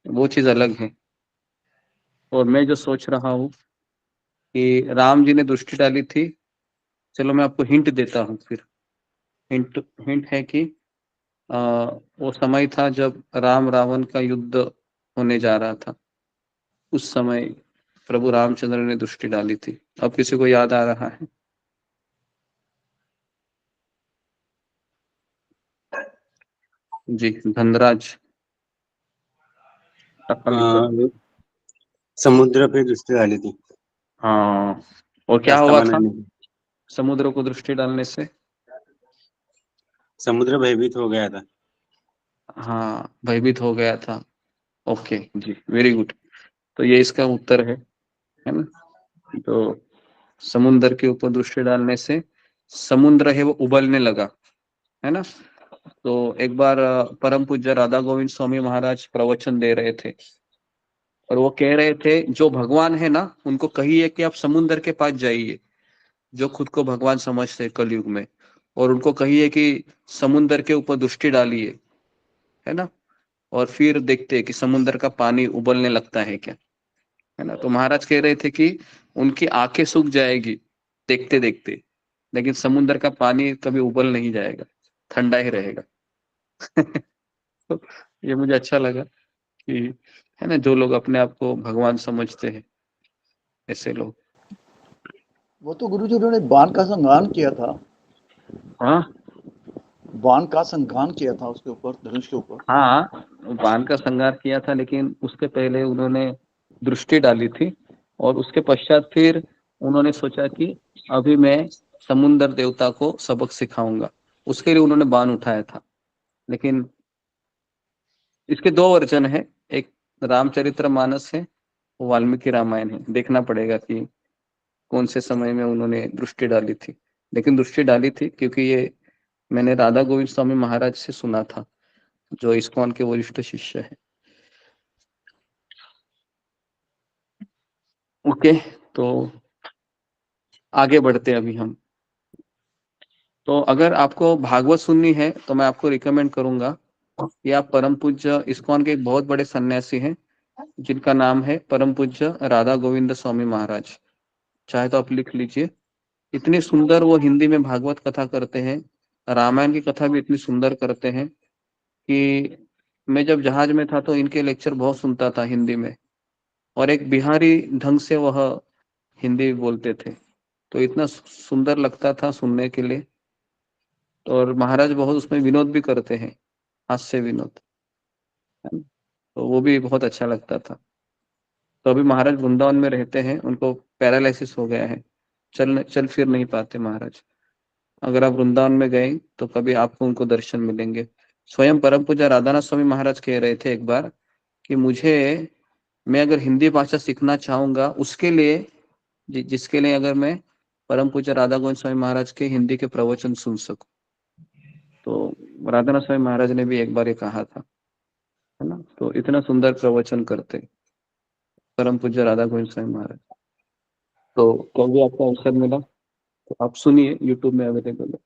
वो चीज अलग है। और मैं जो सोच रहा हूँ कि राम जी ने दृष्टि डाली थी, चलो मैं आपको हिंट देता हूँ फिर। हिंट हिंट है कि वो समय था जब राम रावण का युद्ध होने जा रहा था, उस समय प्रभु रामचंद्र ने दृष्टि डाली थी। अब किसी को याद आ रहा है? जी, धनराज समुद्र पे दृष्टि डाली थी। हाँ, और क्या रास्ता हुआ था बनाने की। समुद्र को दृष्टि डालने से? समुद्र भयभीत हो गया था। हाँ, भयभीत हो गया था। ओके जी, वेरी गुड। तो ये इसका उत्तर है ना? तो समुद्र के ऊपर दृष्टि डालने से समुद्र है वो उबलने लगा, है ना? तो एक बार परम पूज्य राधा गोविंद स्वामी महाराज प्रवचन दे रहे थे और वो कह रहे थे जो भगवान है ना, उनको कहिए कि आप समुद्र के पास जाइए, जो खुद को भगवान समझते हैं कलयुग में, और उनको कहिए कि समुद्र के ऊपर दृष्टि डालिए, है ना? और फिर देखते हैं कि समुद्र का पानी उबलने लगता है क्या, है ना? तो महाराज कह रहे थे कि उनकी आंखें सूख जाएगी देखते देखते, लेकिन समुद्र का पानी कभी उबल नहीं जाएगा, ठंडा ही रहेगा। तो ये मुझे अच्छा लगा कि, है ना, जो लोग अपने आप को भगवान समझते हैं, ऐसे लोग। वो तो गुरुजी उन्होंने बाण का संघान किया था। हाँ, बाण का संघान किया था उसके ऊपर, धनुष के ऊपर। हाँ, बाण का संहार किया था, लेकिन उसके पहले उन्होंने दृष्टि डाली थी और उसके पश्चात फिर उन्होंने सोचा कि अभी मैं समुद्र देवता को सबक सिखाऊंगा, उसके लिए उन्होंने बाण उठाया था। लेकिन इसके दो वर्जन है, एक रामचरितमानस है, वाल्मीकि रामायण है। देखना पड़ेगा कि कौन से समय में उन्होंने दृष्टि डाली थी, लेकिन दृष्टि डाली थी, क्योंकि ये मैंने राधा गोविंद स्वामी महाराज से सुना था, जो इस्कॉन के वरिष्ठ शिष्य है। ओके, तो आगे बढ़ते हैं अभी हम। तो अगर आपको भागवत सुननी है तो मैं आपको रिकमेंड करूंगा कि आप परम पूज्य इस्कॉन के एक बहुत बड़े सन्यासी हैं जिनका नाम है परम पूज्य राधा गोविंद स्वामी महाराज। चाहे तो आप लिख लीजिए। इतनी सुंदर वो हिंदी में भागवत कथा करते हैं, रामायण की कथा भी इतनी सुंदर करते हैं कि मैं जब जहाज में था तो इनके लेक्चर बहुत सुनता था हिंदी में, और एक बिहारी ढंग से वह हिंदी बोलते थे, तो इतना सुंदर लगता था सुनने के लिए। और महाराज बहुत उसमें विनोद भी करते हैं, हास्य विनोद, है ना? तो वो भी बहुत अच्छा लगता था। तो अभी महाराज वृंदावन में रहते हैं, उनको पैरालिसिस हो गया है, चल फिर नहीं पाते महाराज। अगर आप वृंदावन में गए तो कभी आपको उनको दर्शन मिलेंगे। स्वयं परम पूज्य राधानाथ स्वामी महाराज कह रहे थे एक बार कि मैं अगर हिंदी भाषा सीखना चाहूंगा, उसके लिए जिसके लिए अगर मैं परम पूज्य राधा गोविंद स्वामी महाराज के हिंदी के प्रवचन सुन सकूं, तो राधानाथ स्वामी महाराज ने भी एक बार ये कहा था, है ना? तो इतना सुंदर प्रवचन करते परम पूज्य राधा गोविंद स्वामी महाराज। तो कभी आपको अवसर मिला तो आप सुनिए, यूट्यूब में अवेलेबल है।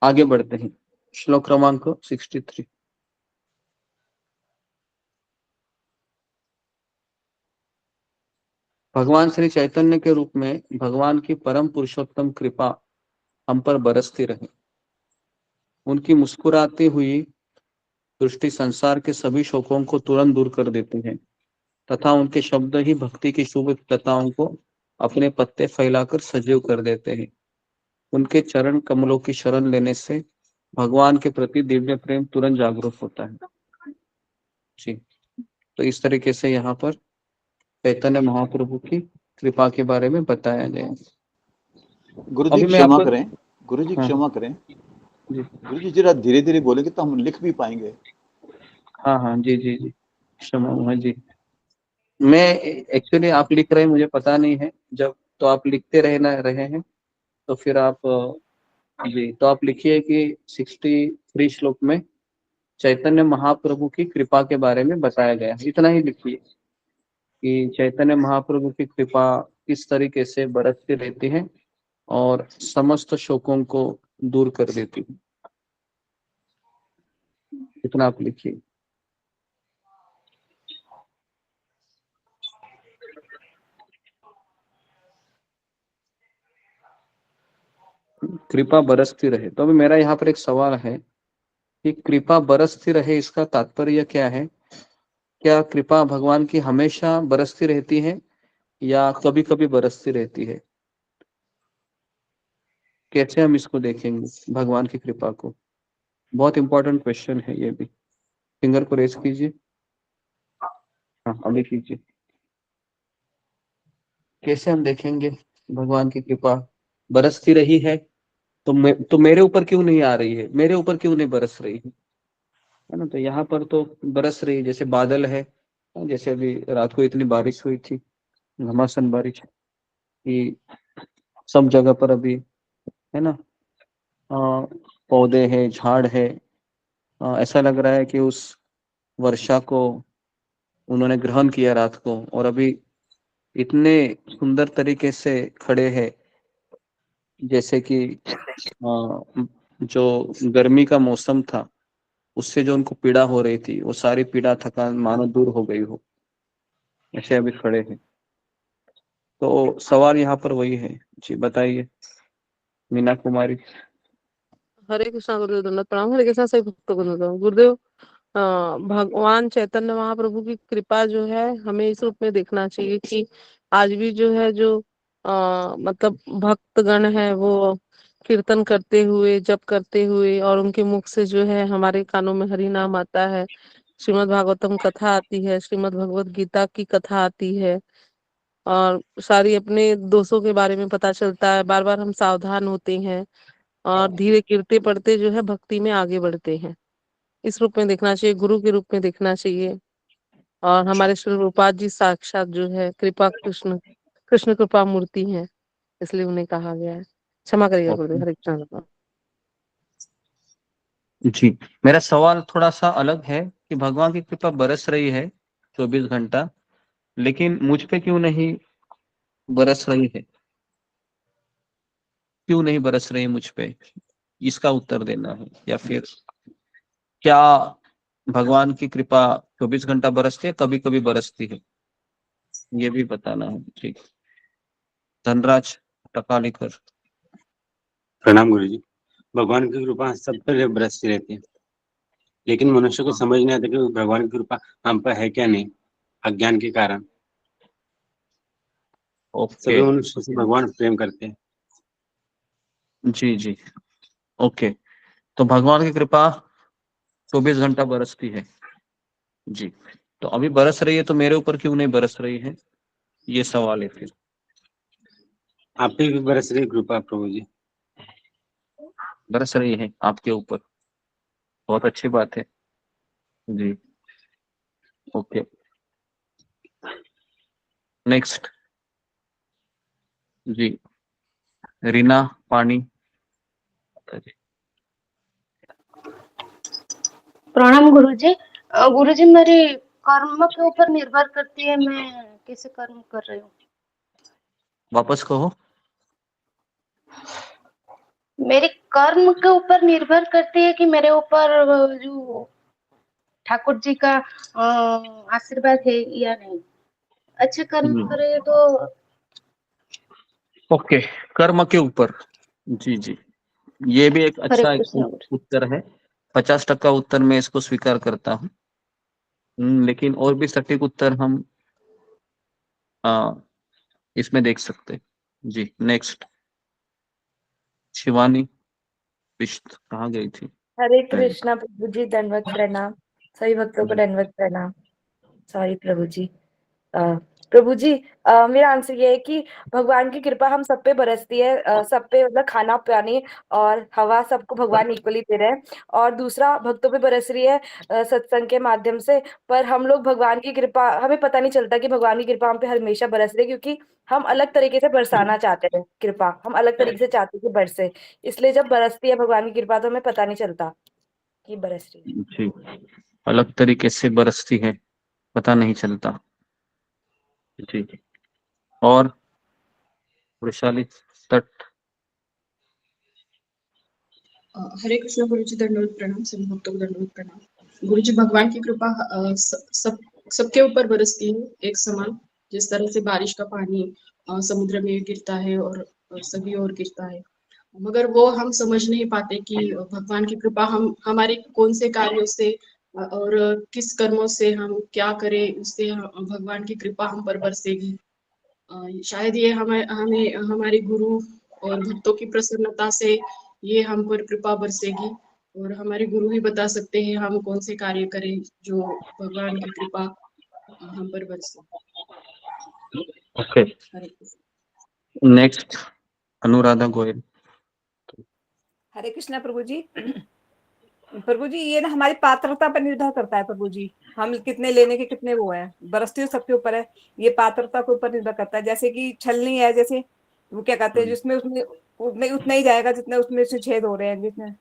आगे बढ़ते हैं, श्लोक क्रमांक 63। भगवान श्री चैतन्य के रूप में भगवान की परम पुरुषोत्तम कृपा हम पर बरसती रहे। उनकी मुस्कुराती हुई दृष्टि संसार के सभी शोकों को तुरंत दूर कर देती है, तथा उनके शब्द ही भक्ति की शुभ लताओं को अपने पत्ते फैलाकर सजीव कर देते हैं। उनके चरण कमलों की शरण लेने से भगवान के प्रति दिव्य प्रेम तुरंत जागरूक होता है। जी, तो इस तरीके से यहाँ पर चैतन्य महाप्रभु की कृपा के बारे में बताया गया। गुरु जी अभी मैं क्षमा आपको करें, गुरु जी हाँ क्षमा करें, जी, गुरु जी जरा धीरे धीरे बोलेंगे तो हम लिख भी पाएंगे। हाँ हाँ जी जी जी, क्षमा हुआ जी। मैं एक्चुअली आप लिख रहे हैं मुझे पता नहीं है, जब तो आप लिखते रहे हैं तो फिर आप जी, तो आप लिखिए कि 63 श्लोक में चैतन्य महाप्रभु की कृपा के बारे में बताया गया है। इतना ही लिखिए कि चैतन्य महाप्रभु की कृपा किस तरीके से बरसती रहती है और समस्त शोकों को दूर कर देती है। इतना आप लिखिए। कृपा बरसती रहे। तो अभी मेरा यहाँ पर एक सवाल है कि कृपा बरसती रहे, इसका तात्पर्य क्या है? क्या कृपा भगवान की हमेशा बरसती रहती है या कभी कभी बरसती रहती है? कैसे हम इसको देखेंगे भगवान की कृपा को? बहुत इंपॉर्टेंट क्वेश्चन है ये भी। फिंगर को रेस कीजिए। हाँ, अभी कीजिए। कैसे हम देखेंगे भगवान की कृपा बरसती रही है तो मेरे ऊपर क्यों नहीं आ रही है, मेरे ऊपर क्यों नहीं बरस रही है ना? तो यहाँ पर तो बरस रही है, जैसे बादल है, जैसे अभी रात को इतनी बारिश हुई थी, घमासान बारिश कि सब जगह पर अभी, है ना, पौधे हैं, झाड़ है, ऐसा लग रहा है कि उस वर्षा को उन्होंने ग्रहण किया रात को, और अभी इतने सुंदर तरीके से खड़े हैं, जैसे कि जो गर्मी का मौसम था उससे जो उनको पीड़ा हो रही थी, वो सारी पीड़ा थकान मानो दूर हो गई हो, ऐसे अभी खड़े हैं। तो सवाल यहाँ पर वही है। जी बताइए मीना कुमारी। हरे कृष्णा गुरुदेव, दंडवत प्रणाम। हरे कृष्णा सही भक्तों को नमः। गुरुदेव, भगवान चैतन्य महाप्रभु की कृपा जो है हमें इस रूप में देखना चाहिए कि आज भी जो है जो मतलब भक्तगण है वो कीर्तन करते हुए, जप करते हुए, और उनके मुख से जो है हमारे कानों में हरि नाम आता है, श्रीमद् भागवतम कथा आती है, श्रीमद् भगवत गीता की कथा आती है, और सारी अपने दोषों के बारे में पता चलता है। बार बार हम सावधान होते हैं और धीरे गिरते पड़ते जो है भक्ति में आगे बढ़ते हैं। इस रूप में देखना चाहिए, गुरु के रूप में देखना चाहिए। और हमारे श्री रूपा जी साक्षात जो है कृपा कृष्ण कृष्ण कृपा मूर्ति है, इसलिए उन्हें कहा गया है। क्षमा करिएगा गुरुदेव। हरे कृष्ण। जी, मेरा सवाल थोड़ा सा अलग है कि भगवान की कृपा बरस रही है 24 घंटा, लेकिन मुझ पे क्यों नहीं बरस रही है? क्यों नहीं बरस रही मुझ पे? इसका उत्तर देना है। या फिर क्या भगवान की कृपा 24 घंटा बरसती है, कभी कभी बरसती है, ये भी बताना है। ठीक, धनराज टकालीकर। प्रणाम गुरु जी। भगवान की कृपा सब पर बरसती रहती है, लेकिन मनुष्य को समझ नहीं आता कि भगवान की कृपा हम पर है क्या नहीं, अज्ञान के कारण। सभी ओके, मनुष्य से भगवान प्रेम करते हैं। जी जी, ओके। तो भगवान की कृपा 24 घंटा बरसती है। जी, तो अभी बरस रही है तो मेरे ऊपर क्यों नहीं बरस रही है, ये सवाल है फिर। आप पे भी बरस रही कृपा प्रभु जी। बरस रही है आपके ऊपर, बहुत अच्छी बात है। जी, ओके। नेक्स्ट। जी, रीना पानी। प्रणाम गुरुजी। गुरुजी मेरे कर्म के ऊपर निर्भर करती है, मैं कैसे कर्म कर रही हूँ। वापस कहो। मेरे कर्म के ऊपर निर्भर करती है कि मेरे ऊपर जो ठाकुर जी का आशीर्वाद है या नहीं। अच्छे कर्म करे तो। ओके, कर्म के ऊपर। जी जी, ये भी एक हरे अच्छा कृष्ण। उत्तर है। 50% उत्तर मैं इसको स्वीकार करता हूँ। लेकिन और भी सटीक उत्तर हम आ, इसमें देख सकते हैं। जी, नेक्स्ट। शिवानी बिष्ट कहाँ गई थी? हरे कृष्णा प्रभु जी, दंडवत प्रणाम। सभी भक्तों को दंडवत प्रणाम। सॉरी प्रभु जी। प्रभु जी, मेरा आंसर ये है कि भगवान की कृपा हम सब पे बरसती है, सब पे मतलब खाना पानी और हवा सबको भगवान इक्वली दे रहे हैं। और दूसरा भक्तों पे बरस रही है सत्संग के माध्यम से। पर हम लोग भगवान की कृपा, हमें पता नहीं चलता कि भगवान की कृपा हम पे हमेशा बरस रही है, क्योंकि हम अलग तरीके से बरसाना चाहते हैं कृपा, हम अलग तरीके से चाहते हैं कि बरसे। इसलिए जब बरसती है भगवान की कृपा तो हमें पता नहीं चलता कि बरस रही है। जी, अलग तरीके से बरसती है, पता नहीं चलता। जी, और वैशाली तट। हरे कृष्ण गुरु जी, दंडवत प्रणाम। सभी भक्तों को दंडवत प्रणाम। गुरुजी भगवान की कृपा सबके ऊपर बरसती है एक समान, जिस तरह से बारिश का पानी समुद्र में गिरता है और सभी ओर गिरता है, मगर वो हम समझ नहीं पाते कि भगवान की कृपा हम हमारे कौन से कार्यों से और किस कर्मों से हम क्या करें उससे भगवान की कृपा हम पर बरसेगी। शायद ये हमें हमें हमारे गुरु और भक्तों की प्रसन्नता से ये हम पर कृपा बरसेगी और हमारे गुरु ही बता सकते हैं हम कौन से कार्य करें जो भगवान की कृपा हम पर बरसे। ओके, हरे कृष्ण। नेक्स्ट अनुराधा गोयल। हरे कृष्णा प्रभु जी। प्रभु जी ये ना हमारी पात्रता पर निर्भर करता है प्रभु जी, हम कितने लेने के कितने वो है, बरसती तो सबके ऊपर है, ये पात्रता के ऊपर निर्भर करता है। जैसे कि छलनी है, जैसे वो क्या कहते हैं जिसमें उसमें उतना ही जाएगा जितने उसमें से छेद हो रहे हैं, जितने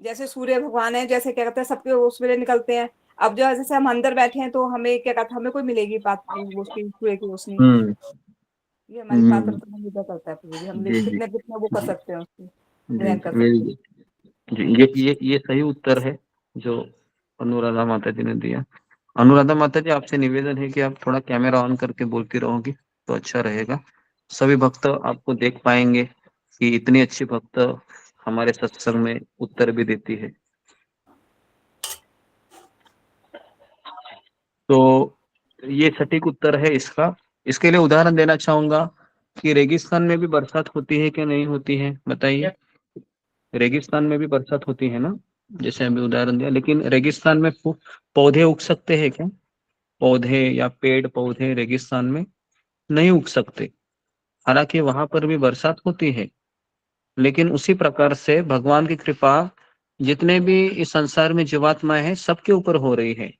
जैसे सूर्य भगवान है, जैसे क्या कहते हैं सबके उसमें निकलते हैं। अब जो जैसे हम अंदर बैठे हैं तो हमें क्या कहते हैं हमें कोई मिलेगी उसकी सूर्य की रोशनी, ये हमारी पात्रता पर निर्भर करता है प्रभु जी, हम जी जी कितने कितना वो कर सकते हैं उसको जी ग्रहण कर सकते हैं। जी, ये सही उत्तर है जो अनुराधा माता जी ने दिया। अनुराधा माता जी, आपसे निवेदन है कि आप थोड़ा कैमरा ऑन करके बोलती रहोगी तो अच्छा रहेगा, सभी भक्त आपको देख पाएंगे कि इतनी अच्छी भक्त हमारे सत्संग में उत्तर भी देती है। तो ये सटीक उत्तर है इसका। इसके लिए उदाहरण देना चाहूंगा कि रेगिस्तान में भी बरसात होती है कि नहीं होती है, बताइए। रेगिस्तान में भी बरसात होती है ना, जैसे अभी उदाहरण दिया, लेकिन रेगिस्तान में पौधे उग सकते हैं क्या? पौधे या पेड़ पौधे रेगिस्तान में नहीं उग सकते, हालांकि वहां पर भी बरसात होती है। लेकिन उसी प्रकार से भगवान की कृपा जितने भी इस संसार में जीवात्माएं हैं सबके ऊपर हो रही है।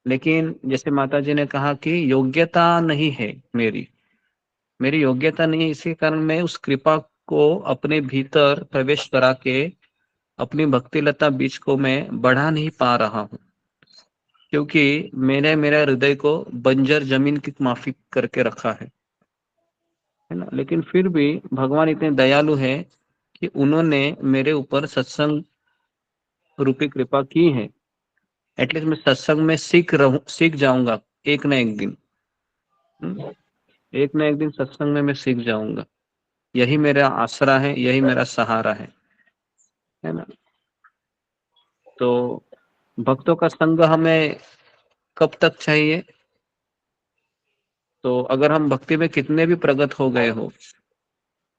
लेकिन जैसे माता जी ने कहा कि योग्यता नहीं है, मेरी योग्यता नहीं है, इसी कारण मैं उस कृपा को अपने भीतर प्रवेश करा के अपनी भक्ति लता बीज को मैं बढ़ा नहीं पा रहा हूँ, क्योंकि मैंने मेरा हृदय को बंजर जमीन की माफी करके रखा है ना। लेकिन फिर भी भगवान इतने दयालु है कि उन्होंने मेरे ऊपर सत्संग रूपी कृपा की है। एटलीस्ट मैं सत्संग में सीख जाऊंगा एक ना एक दिन। एक ना एक दिन सत्संग में मैं सीख जाऊंगा, यही मेरा आसरा है, यही मेरा सहारा है ना। तो भक्तों का संग हमें कब तक चाहिए? तो अगर हम भक्ति में कितने भी प्रगत हो गए हो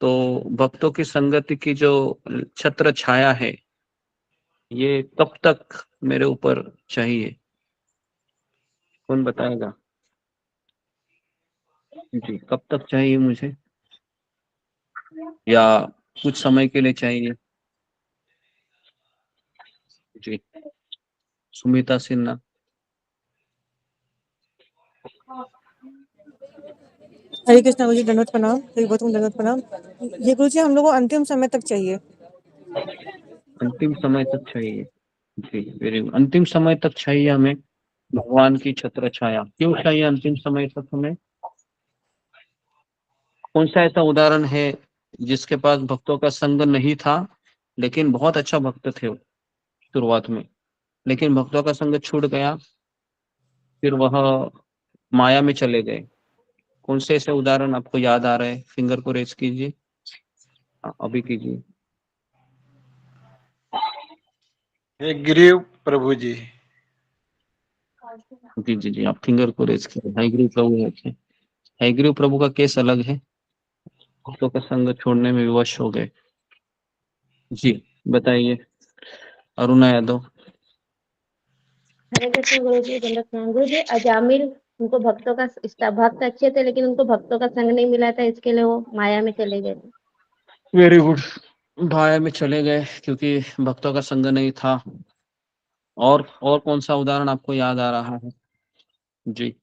तो भक्तों की संगति की जो छत्र छाया है ये कब तक मेरे ऊपर चाहिए, कौन बताएगा? जी, कब तक चाहिए मुझे, या कुछ समय के लिए चाहिए? जी, सुमिता सिन्हा। हरे कृष्णा गुरु जी, दंडवत प्रणाम। हरि बहुत दंडवत प्रणाम। ये गुरु जी हम लोग को अंतिम समय तक चाहिए। अंतिम समय तक चाहिए, जी वेरी गुड। अंतिम समय तक चाहिए हमें भगवान की छत्र छाया। क्यों चाहिए अंतिम समय तक हमें? कौन सा ऐसा उदाहरण है जिसके पास भक्तों का संग नहीं था लेकिन बहुत अच्छा भक्त थे वो शुरुआत में, लेकिन भक्तों का संग छूट गया, फिर वह माया में चले गए? कौन से ऐसे उदाहरण आपको याद आ रहे हैं? फिंगर को रेज कीजिए, अभी कीजिए। गिरीव प्रभु जी। जी जी जी, आप फिंगर को रेज कीजिए। हयग्रीव प्रभु है। हयग्रीव प्रभु का केस अलग है, भक्तों का संग छोड़ने में विवश हो गए। जी बताइए अरुणा यादव। हरे कृष्ण गुरु जी, दंडवत प्रणाम। गुरु जी अजामिल उनको भक्तों का भक्त अच्छे थे लेकिन उनको भक्तों का संग नहीं मिला था, इसके लिए वो माया में चले गए थे। वेरी गुड, माया में चले गए क्योंकि भक्तों का संग नहीं था। और कौन सा उदाहरण आपको याद आ रहा है? जी,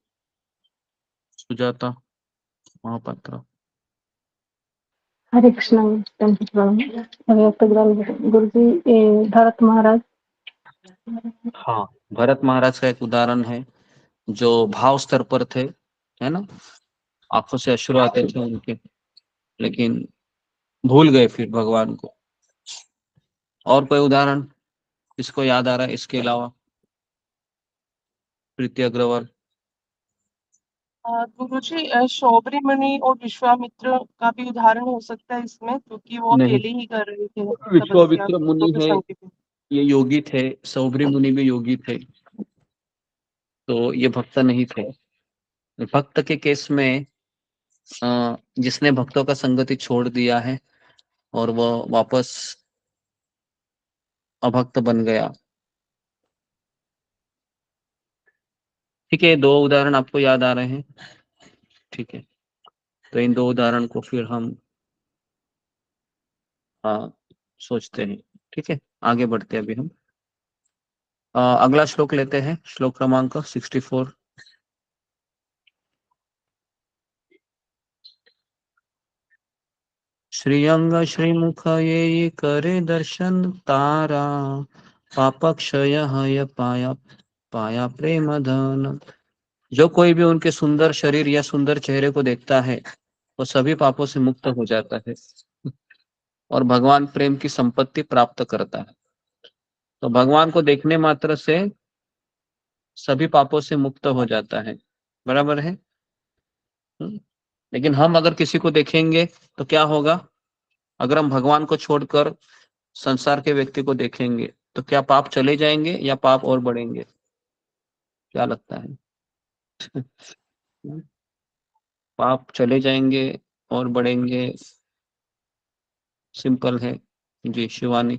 सुजाता महापात्र। हरे कृष्णा गुरु जी, भरत महाराज। हाँ, भरत महाराज का एक उदाहरण है जो भाव स्तर पर थे, है ना, आंखों से अश्रु आते थे उनके, लेकिन भूल गए फिर भगवान को। और कोई उदाहरण इसको याद आ रहा है इसके अलावा? प्रीति अग्रवाल। गुरुजी, शौबरी मुनि और विश्वामित्र का भी उदाहरण हो सकता है इसमें, क्योंकि वो नहीं, अकेले ही कर रहे थे तपस्या विश्वामित्र भक्तों मुनि के है, संग पे। ये योगी थे, सौबरी मुनि भी योगी थे, तो ये भक्त नहीं थे। भक्त के केस में जिसने भक्तों का संगति छोड़ दिया है और वह वापस अभक्त बन गया। ठीक है, 2 उदाहरण आपको याद आ रहे हैं? ठीक है, तो इन 2 उदाहरण को फिर हम सोचते हैं। ठीक है, आगे बढ़ते हैं अभी हम। अगला श्लोक लेते हैं, श्लोक क्रमांक 64। श्रीअंग श्रीमुख ये करे दर्शन तारा, पापक्षय हय पाया पाया प्रेम धन। जो कोई भी उनके सुंदर शरीर या सुंदर चेहरे को देखता है वो सभी पापों से मुक्त हो जाता है और भगवान प्रेम की संपत्ति प्राप्त करता है। तो भगवान को देखने मात्र से सभी पापों से मुक्त हो जाता है, बराबर है। लेकिन हम अगर किसी को देखेंगे तो क्या होगा? अगर हम भगवान को छोड़कर संसार के व्यक्ति को देखेंगे तो क्या पाप चले जाएंगे या पाप और बढ़ेंगे? क्या लगता है? पाप चले जाएंगे और बढ़ेंगे, सिंपल है जी। शिवानी।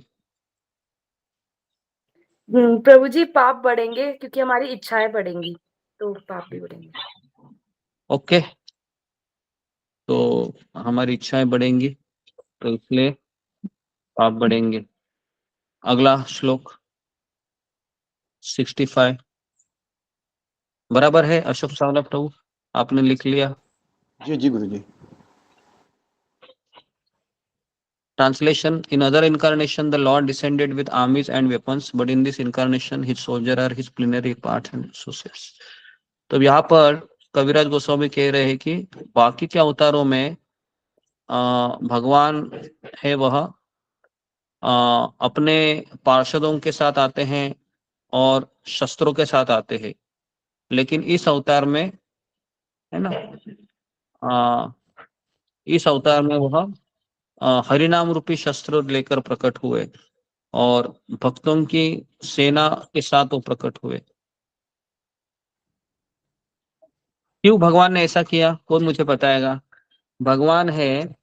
प्रभु जी, पाप बढ़ेंगे क्योंकि हमारी इच्छाएं बढ़ेंगी, तो पाप भी बढ़ेंगे। ओके, तो हमारी इच्छाएं बढ़ेंगी तो इसलिए पाप बढ़ेंगे। अगला श्लोक 65 बराबर है। अशोक चावला प्रभु, आपने लिख लिया? जी जी गुरु जी। Translation: In other incarnation, the Lord descended with armies and weapons, but in this incarnation, his soldiers are his plenary parts and associates. तो यहाँ पर कविराज गोस्वामी कह रहे हैं कि बाकी के अवतारों में भगवान है वह अपने पार्षदों के साथ आते हैं और शस्त्रों के साथ आते हैं, लेकिन इस अवतार में है ना, इस अवतार में वह हरिनाम रूपी शस्त्र लेकर प्रकट हुए और भक्तों की सेना के साथ वो प्रकट हुए। क्यों भगवान ने ऐसा किया? कौन मुझे बताएगा? भगवान है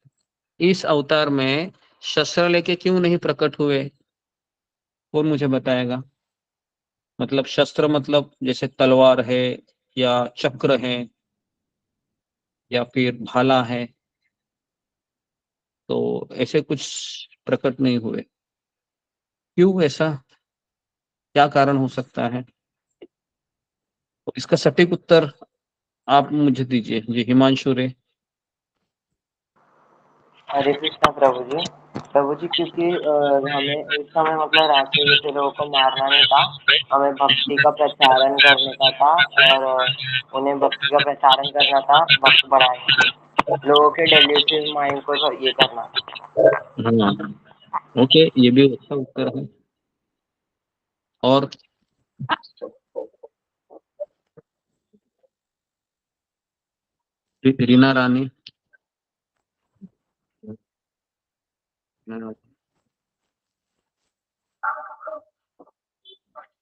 इस अवतार में शस्त्र लेके क्यों नहीं प्रकट हुए? कौन मुझे बताएगा? मतलब शस्त्र मतलब जैसे तलवार है या चक्र है या फिर भाला है, तो ऐसे कुछ प्रकट नहीं हुए। क्यों ऐसा? क्या कारण हो सकता है? तो इसका सटीक उत्तर आप मुझे दीजिए जी। हिमांशु रे। हरे कृष्णा प्रभु जी, क्योंकि हमें उस समय मतलब राक्षस जैसे लोगों को मारना नहीं था, हमें भक्ति का प्रचारण करने का था और उन्हें भक्ति का प्रचारण करना था, भक्त बढ़ाना था, लोगों के डेल्यूसिव माइंड को ये करना था। हाँ, ओके, ये भी अच्छा उत्तर है। और रीना रानी।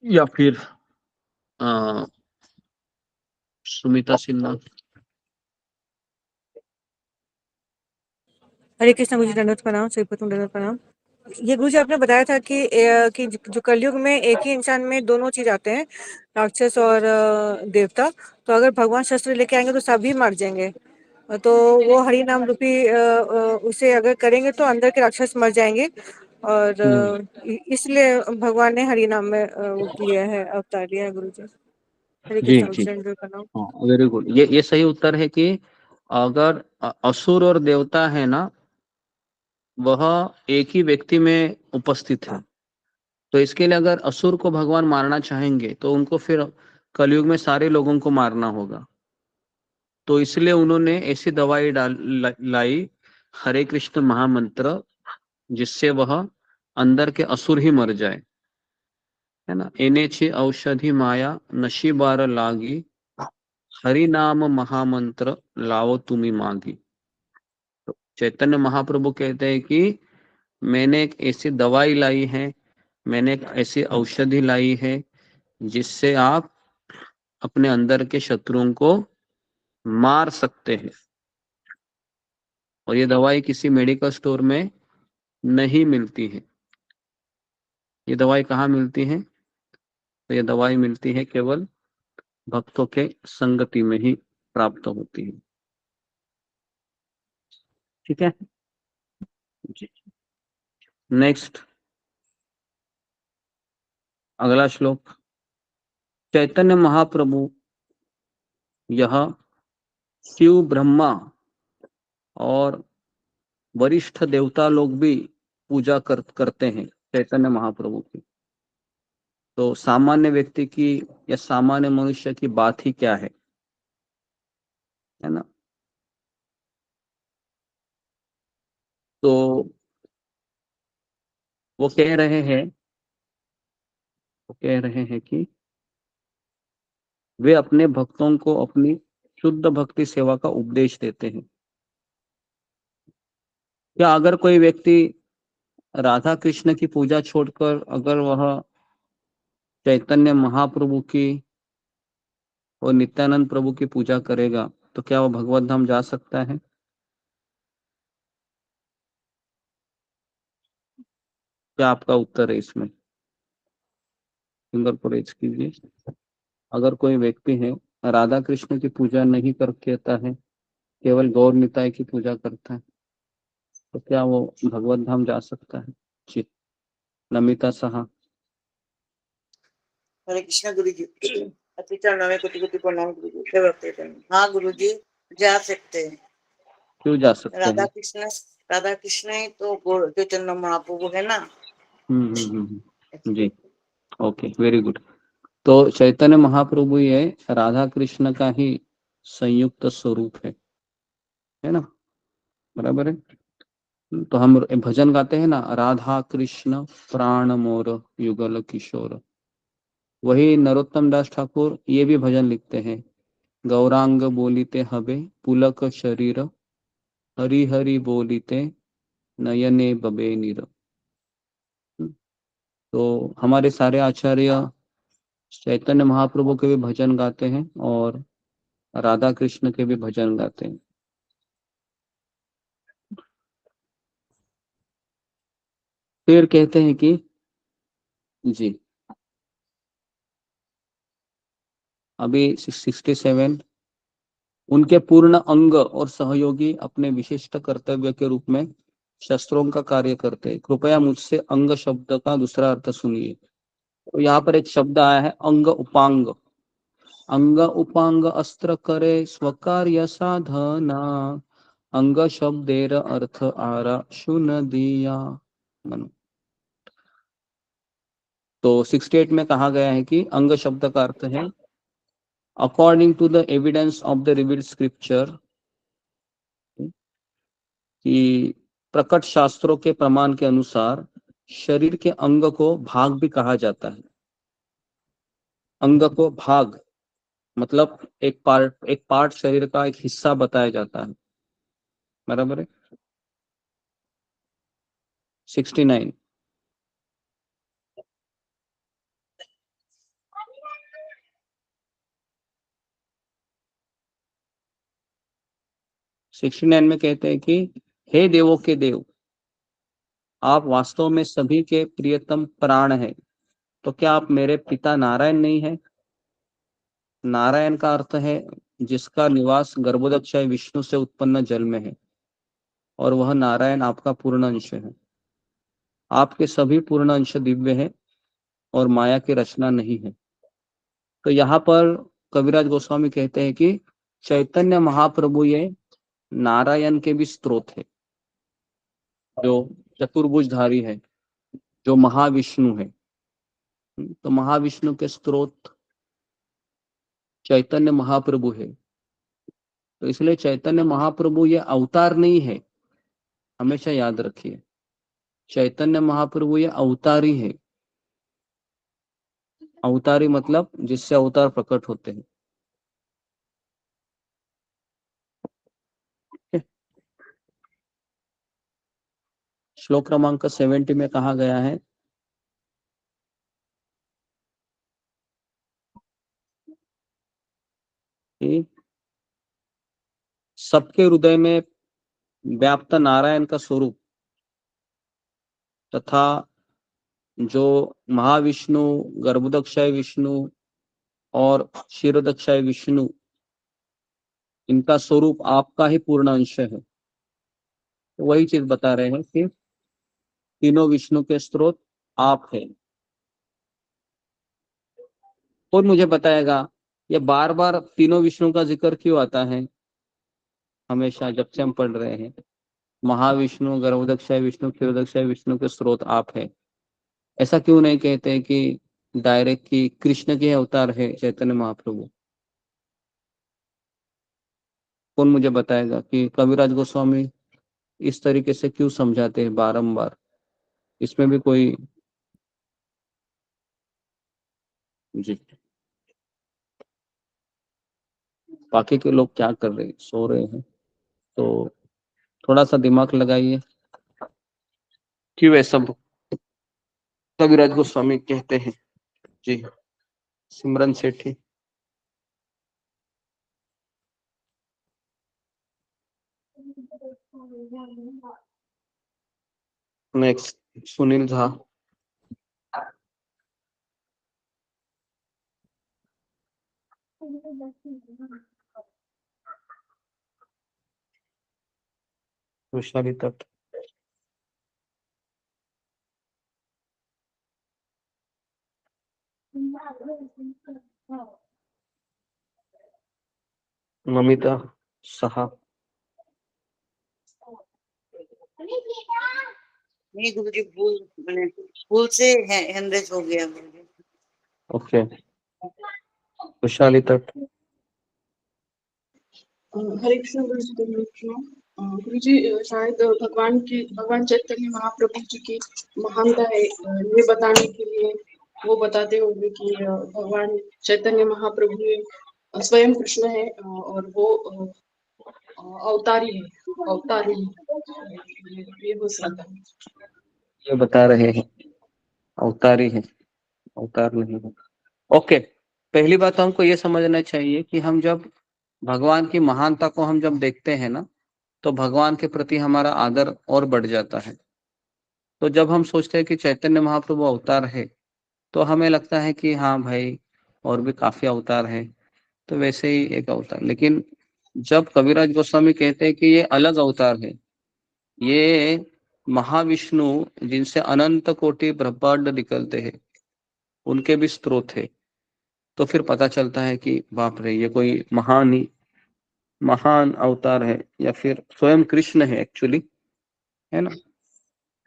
या फिर सुमिता सिन्हा। हरे कृष्णा गुरु जी, दंडवत प्रणाम। श्रीपतम दंडवत प्रणाम। ये गुरु जी आपने बताया था कि जो कलयुग में एक ही इंसान में दोनों चीज आते हैं, राक्षस और देवता। तो अगर भगवान शस्त्र लेके आएंगे तो सभी मर जाएंगे, तो वो हरि नाम रूपी उसे अगर करेंगे तो अंदर के राक्षस मर जाएंगे, और इसलिए भगवान ने हरि नाम में वो किया है, अवतार लिया है गुरु जी। हरे जी कृष्णा जी, गुरु प्रणाम। हाँ, वेरी गुड। ये सही उत्तर है कि अगर असुर और देवता है ना, वह एक ही व्यक्ति में उपस्थित है, तो इसके लिए अगर असुर को भगवान मारना चाहेंगे तो उनको फिर कलयुग में सारे लोगों को मारना होगा। तो इसलिए उन्होंने ऐसी दवाई लाई, हरे कृष्ण महामंत्र, जिससे वह अंदर के असुर ही मर जाए। है ना। एनेची औषधी माया नशीबार लागी, हरि नाम महामंत्र लाओ तुम्ही मागी। तो चैतन्य महाप्रभु कहते हैं कि मैंने एक ऐसी दवाई लाई है, मैंने एक ऐसी औषधि लाई है जिससे आप अपने अंदर के शत्रुओं को मार सकते हैं। और ये दवाई किसी मेडिकल स्टोर में नहीं मिलती है। ये दवाई कहाँ मिलती है? तो ये दवाई मिलती है केवल भक्तों के संगति में ही प्राप्त होती है। ठीक है जी। नेक्स्ट, अगला श्लोक। चैतन्य महाप्रभु यह शिव, ब्रह्मा और वरिष्ठ देवता लोग भी पूजा करते हैं चैतन्य महाप्रभु की। तो सामान्य व्यक्ति की या सामान्य मनुष्य की बात ही क्या है ना। तो वो कह रहे हैं कि वे अपने भक्तों को अपनी शुद्ध भक्ति सेवा का उपदेश देते हैं। क्या अगर कोई व्यक्ति राधा कृष्ण की पूजा छोड़कर अगर वह चैतन्य महाप्रभु की और नित्यानंद प्रभु की पूजा करेगा तो क्या वो भगवत धाम जा सकता है? क्या आपका उत्तर है इसमें? फिंगर को रेज कीजिए। अगर कोई व्यक्ति है राधा कृष्ण की पूजा नहीं करता है, केवल गौर निताय की पूजा करता है, तो क्या वो भगवत धाम जा सकता है? जी, नमिता साहा। हरे कृष्णा गुरु जी। अति चरणों में कोटि कोटि प्रणाम गुरु जी। सेवा करते हैं। हाँ गुरु जी, जा सकते हैं। क्यों जा सकते राधा हैं? कृष्ण ही तो चैतन्य महाप्रभु है ना। जी, ओके, वेरी गुड। तो चैतन्य महाप्रभु ये राधा कृष्ण का ही संयुक्त स्वरूप है ना, बराबर है। तो हम भजन गाते हैं ना, राधा कृष्ण प्राण मोर युगल किशोर। वही नरोत्तम दास ठाकुर ये भी भजन लिखते हैं, गौरांग बोलिते हबे पुलक शरीर, हरि हरि बोलिते नयने बबे नीर। तो हमारे सारे आचार्य चैतन्य महाप्रभु के भी भजन गाते हैं और राधा कृष्ण के भी भजन गाते हैं। फिर कहते हैं कि जी अभी 67, उनके पूर्ण अंग और सहयोगी अपने विशिष्ट कर्तव्य के रूप में शस्त्रों का कार्य करते हैं। कृपया मुझसे अंग शब्द का दूसरा अर्थ सुनिए। तो यहाँ पर एक शब्द आया है अंग उपांग। अंग उपांग अस्त्र करे स्वकार्य साधना, अंग शब्देर अर्थ आरा शुन दिया। तो 68 में कहा गया है कि अंग शब्द का अर्थ है according to the evidence of the revealed scripture, कि प्रकट शास्त्रों के प्रमाण के अनुसार शरीर के अंग को भाग भी कहा जाता है। अंग को भाग मतलब एक पार्ट शरीर का एक हिस्सा बताया जाता है, बराबर है। 69 में कहते हैं कि हे देवों के देव, आप वास्तव में सभी के प्रियतम प्राण हैं, तो क्या आप मेरे पिता नारायण नहीं है? नारायण का अर्थ है जिसका निवास गर्भोदक्षय विष्णु से उत्पन्न जल में है, और वह नारायण आपका पूर्ण अंश है। आपके सभी पूर्ण अंश दिव्य है और माया की रचना नहीं है। तो यहाँ पर कविराज गोस्वामी कहते हैं कि चैतन्य महाप्रभु ये नारायण के भी स्त्रोत है, जो चतुर्भुजधारी है, जो महाविष्णु है। तो महाविष्णु के स्त्रोत चैतन्य महाप्रभु है। तो इसलिए चैतन्य महाप्रभु ये अवतार नहीं है, हमेशा याद रखिए। चैतन्य महाप्रभु ये अवतारी है। अवतारी मतलब जिससे अवतार प्रकट होते हैं। श्लोक क्रमांक 70 में कहा गया है कि सबके हृदय में व्याप्त नारायण का स्वरूप तथा जो महाविष्णु, गर्भोदक्षाय विष्णु और क्षीरोदक्षाय विष्णु, इनका स्वरूप आपका ही पूर्ण अंश है। तो वही चीज बता रहे हैं कि तीनों विष्णु के स्रोत आप हैं। और मुझे बताएगा ये बार बार तीनों विष्णु का जिक्र क्यों आता है हमेशा जब से हम पढ़ रहे हैं? महाविष्णु, गर्भोदक्षाय विष्णु, क्षीरोदक्षाय विष्णु के स्रोत आप है। ऐसा क्यों नहीं कहते कि डायरेक्ट कि कृष्ण के अवतार है चैतन्य महाप्रभु? कौन मुझे बताएगा कि कविराज गोस्वामी इस तरीके से क्यों समझाते हैं बारंबार? इसमें भी कोई जी। बाकी के लोग क्या कर रहे हैं? सो रहे हैं। तो थोड़ा सा दिमाग लगाइए क्यों ऐसा कविराज गोस्वामी कहते हैं। जी सिमरन सेठी। नेक्स्ट सुनील झा। वैशाली तट। ममिता साहा। नहीं गुरुजी, भूल से हैंडरेज हो गया गुरुजी। ओके वैशाली तट। हरे कृष्ण गुरुजी, दंडवत प्रणाम। गुरुजी शायद भगवान चैतन्य महाप्रभु जी की महानता है ये बताने के लिए वो बताते होंगे कि भगवान चैतन्य महाप्रभु स्वयं कृष्ण है और वो अवतारी है। ये हो सकता है। ये बता रहे हैं अवतारी है, अवतार नहीं है। ओके पहली बात तो हमको ये समझना चाहिए कि हम जब भगवान की महानता को हम जब देखते हैं ना, तो भगवान के प्रति हमारा आदर और बढ़ जाता है। तो जब हम सोचते हैं कि चैतन्य महाप्रभु अवतार है, तो हमें लगता है कि हाँ भाई और भी काफी अवतार है, तो वैसे ही एक अवतार। लेकिन जब कविराज गोस्वामी कहते हैं कि ये अलग अवतार है, ये महाविष्णु जिनसे अनंत कोटि ब्रह्मांड निकलते हैं, उनके भी स्रोत है, तो फिर पता चलता है कि बाप रे ये कोई महान अवतार है, या फिर स्वयं कृष्ण है एक्चुअली, है ना।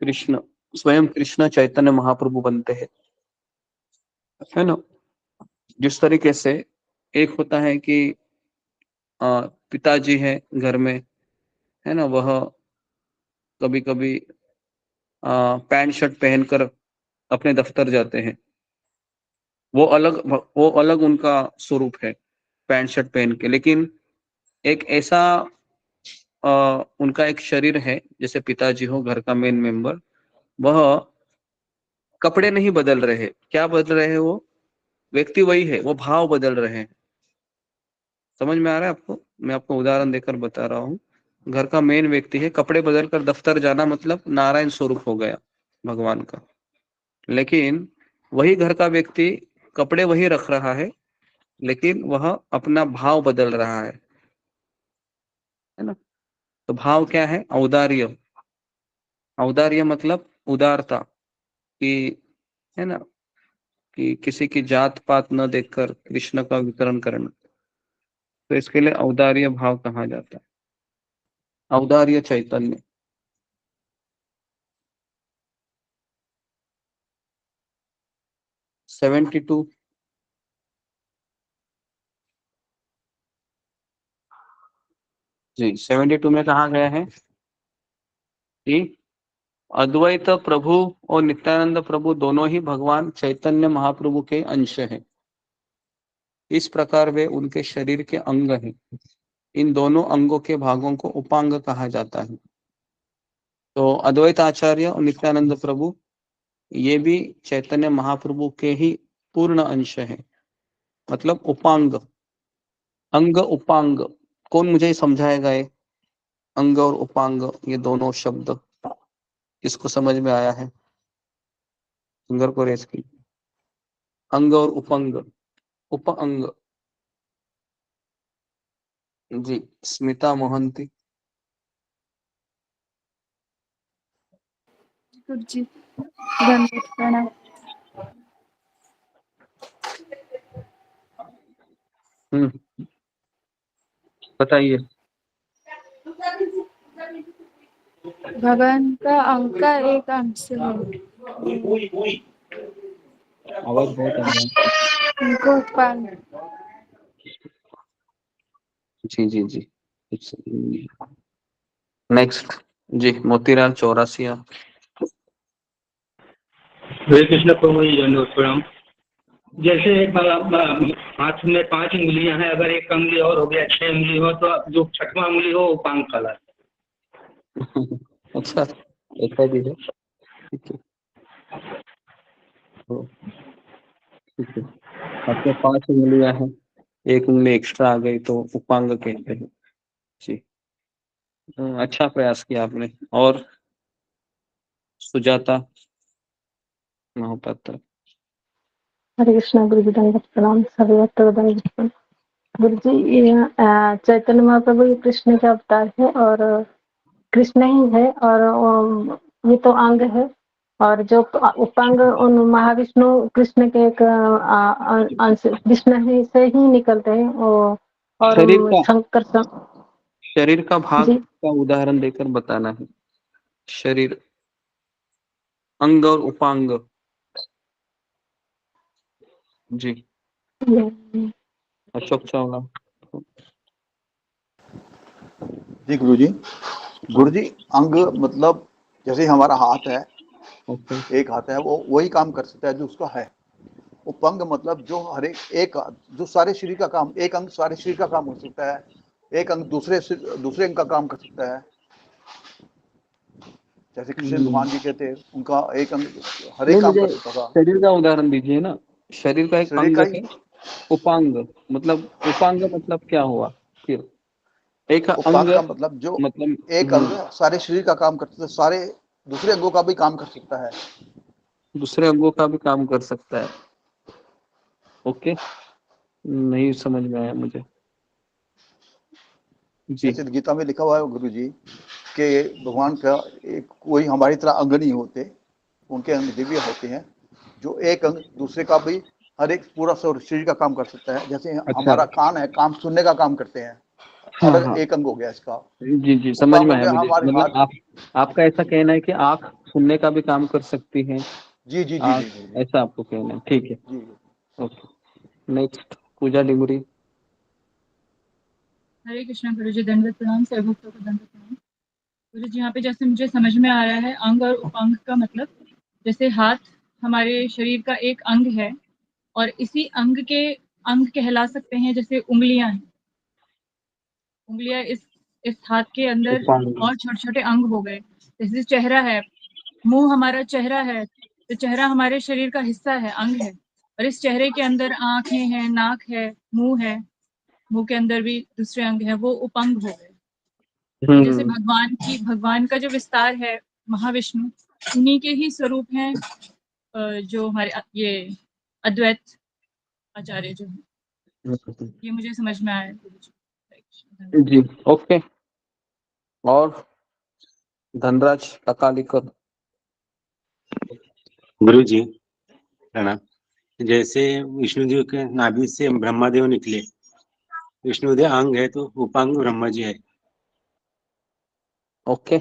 कृष्ण स्वयं कृष्ण चैतन्य महाप्रभु बनते हैं, है ना। जिस तरीके से एक होता है कि पिताजी है घर में, है ना, वह कभी कभी पैंट शर्ट पहनकर अपने दफ्तर जाते हैं, वो अलग उनका स्वरूप है पैंट शर्ट पहन के। लेकिन एक ऐसा उनका एक शरीर है, जैसे पिताजी हो घर का मेन मेंबर, वह कपड़े नहीं बदल रहे। क्या बदल रहे हैं? वो व्यक्ति वही है, वो भाव बदल रहे हैं। समझ में आ रहा है आपको? मैं आपको उदाहरण देकर बता रहा हूँ। घर का मेन व्यक्ति है, कपड़े बदलकर दफ्तर जाना मतलब नारायण स्वरूप हो गया भगवान का। लेकिन वही घर का व्यक्ति कपड़े वही रख रहा है, लेकिन वह अपना भाव बदल रहा है ना। तो भाव क्या है? औदार्य। औदार्य मतलब उदारता, कि है ना, कि किसी की जात पात न देखकर कृष्ण का वितरण करना। तो इसके लिए औदार्य भाव कहा जाता है, औदार्य चैतन्य। Seventy two. जी 72 में कहा गया है कि अद्वैत प्रभु और नित्यानंद प्रभु दोनों ही भगवान चैतन्य महाप्रभु के अंश हैं। इस प्रकार वे उनके शरीर के अंग हैं। इन दोनों अंगों के भागों को उपांग कहा जाता है। तो अद्वैत आचार्य और नित्यानंद प्रभु ये भी चैतन्य महाप्रभु के ही पूर्ण अंश है, मतलब उपांग। अंग उपांग कौन मुझे समझाएगा? ये अंग और उपांग ये दोनों शब्द किसको समझ में आया है? फिंगर को रेस की। अंग और उपंग, उपअंग। जी, स्मिता मोहंती। गुरुजी धन्यवाद प्रणाम। बताइए। भगवान का अंग का एक अंश है। आवाज बहुत आ रहा है। उनको उत्पान जी जी जी। नेक्स्ट जी, मोतीलाल चौरासिया। हरे कृष्ण प्रभु जी दंडवत प्रणाम। जैसे हाथ में 5 उंगलियां हैं, अगर एक उंगली और हो गया 6 उंगली हो तो जो 6वां उंगली हो वो उपांग कहलाता है। अच्छा, ऐसा भी है। ठीक है, ठीक है। आपके 5 उंगलियां हैं, एक उंगली एक्स्ट्रा आ गई तो उपांग कहते हैं। जी, अच्छा प्रयास किया आपने। और सुजाता महापात्र। हरे कृष्णा गुरु जी दंडवत प्रणाम। सभी भक्तों को दंडवत प्रणाम। गुरु जी, ये चैतन्य महाप्रभु ये कृष्ण का अवतार है और कृष्ण ही है, और ये तो अंग है, और जो उपांग उन महाविष्णु कृष्ण के एक अंश कृष्ण ही से ही निकलते हैं। और शंकर शरीर का भाग जी का उदाहरण देकर बताना है। शरीर, अंग और उपांग। जी, अशोक चावला। जी गुरुजी। गुरुजी, अंग मतलब जैसे हमारा हाथ है, एक हाथ है, वो वही काम कर सकता है जो उसका है। उपांग मतलब जो हर एक जो सारे शरीर का काम, एक अंग सारे शरीर का काम हो सकता है, एक अंग दूसरे अंग का काम कर सकता है। जैसे कृष्ण भगवान जी कहते हैं उनका एक अंग हर एक काम कर सकता था। शरीर का उदाहरण दीजिए ना। शरीर का एक अंग है उपांग, मतलब उपांग मतलब क्या हुआ फिर? एक उपांग अंग का मतलब जो मतलब एक अंग सारे शरीर का काम करता है, सारे दूसरे अंगों का भी काम कर सकता है। दूसरे अंगों का भी काम कर सकता है। ओके, नहीं समझ में आया मुझे। जैसे गीता में लिखा हुआ है गुरु जी कि भगवान का एक कोई हमारी तरह अंग नहीं होते, उनके अंग दिव्य होते हैं, जो एक अंग दूसरे का भी हर एक पूरा शरीर का काम कर सकता है। जैसे हमारा कान है, काम सुनने का काम करते हैं, अलग एक अंग हो गया इसका। जी जी, समझ में आया मुझे। मतलब आपका ऐसा कहना है कि आँख सुनने का भी काम कर सकती है। जी जी जी जी, ऐसा आपको कहना है, ठीक है। ओके, नेक्स्ट पूजा डिमरी। हरे कृष्णा गुरु जी दंडवत प्रणाम। सभी भक्तों को दंडवत प्रणाम। गुरु जी, यहाँ पे जैसे मुझे समझ में आ रहा है, अंग और उपांग का मतलब जैसे हाथ हमारे शरीर का एक अंग है और इसी अंग के अंग कहला सकते हैं, जैसे उंगलियां हैं। उंगलियां इस हाथ के अंदर और छोटे छोटे अंग हो गए। जैसे चेहरा है, मुंह हमारा चेहरा है, तो चेहरा हमारे शरीर का हिस्सा है, अंग है। और इस चेहरे के अंदर आंखें हैं, नाक है, मुंह है, मुंह के अंदर भी दूसरे अंग है, वो उपांग हो गए। तो जैसे भगवान का जो विस्तार है महाविष्णु, उन्हीं के ही स्वरूप हैं जो हमारे ये अद्वैत आचार्य जो है। ये मुझे समझ में आया। जी, ओके। और धनराज अकालिकर। गुरु जी प्रणाम। जैसे विष्णुदेव के नाभि से ब्रह्मादेव निकले, विष्णुदेव अंग है तो उपांग ब्रह्मा जी है। ओके,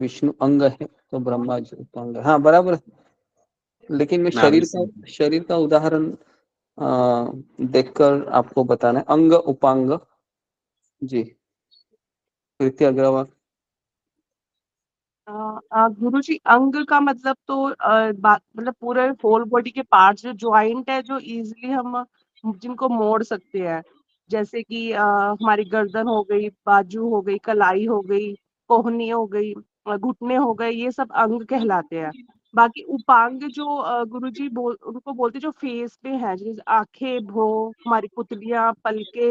विष्णु अंग है तो ब्रह्मा जी उपांग है। हाँ बराबर। लेकिन मैं शरीर का उदाहरण देखकर आपको बताना है। अंग उपांग। जी, कृति अग्रवाल। गुरुजी अंग का मतलब तो मतलब पूरे होल बॉडी के पार्ट्स जो ज्वाइंट है जो इजीली हम जिनको मोड़ सकते हैं, जैसे कि हमारी गर्दन हो गई, बाजू हो गई, कलाई हो गई, कोहनी हो गई, घुटने हो गए, ये सब अंग कहलाते हैं। बाकी उपांग जो गुरुजी उनको बोलते जो फेस पे है, जैसे आंखें, भौं, हमारी पुतलियां, पलके,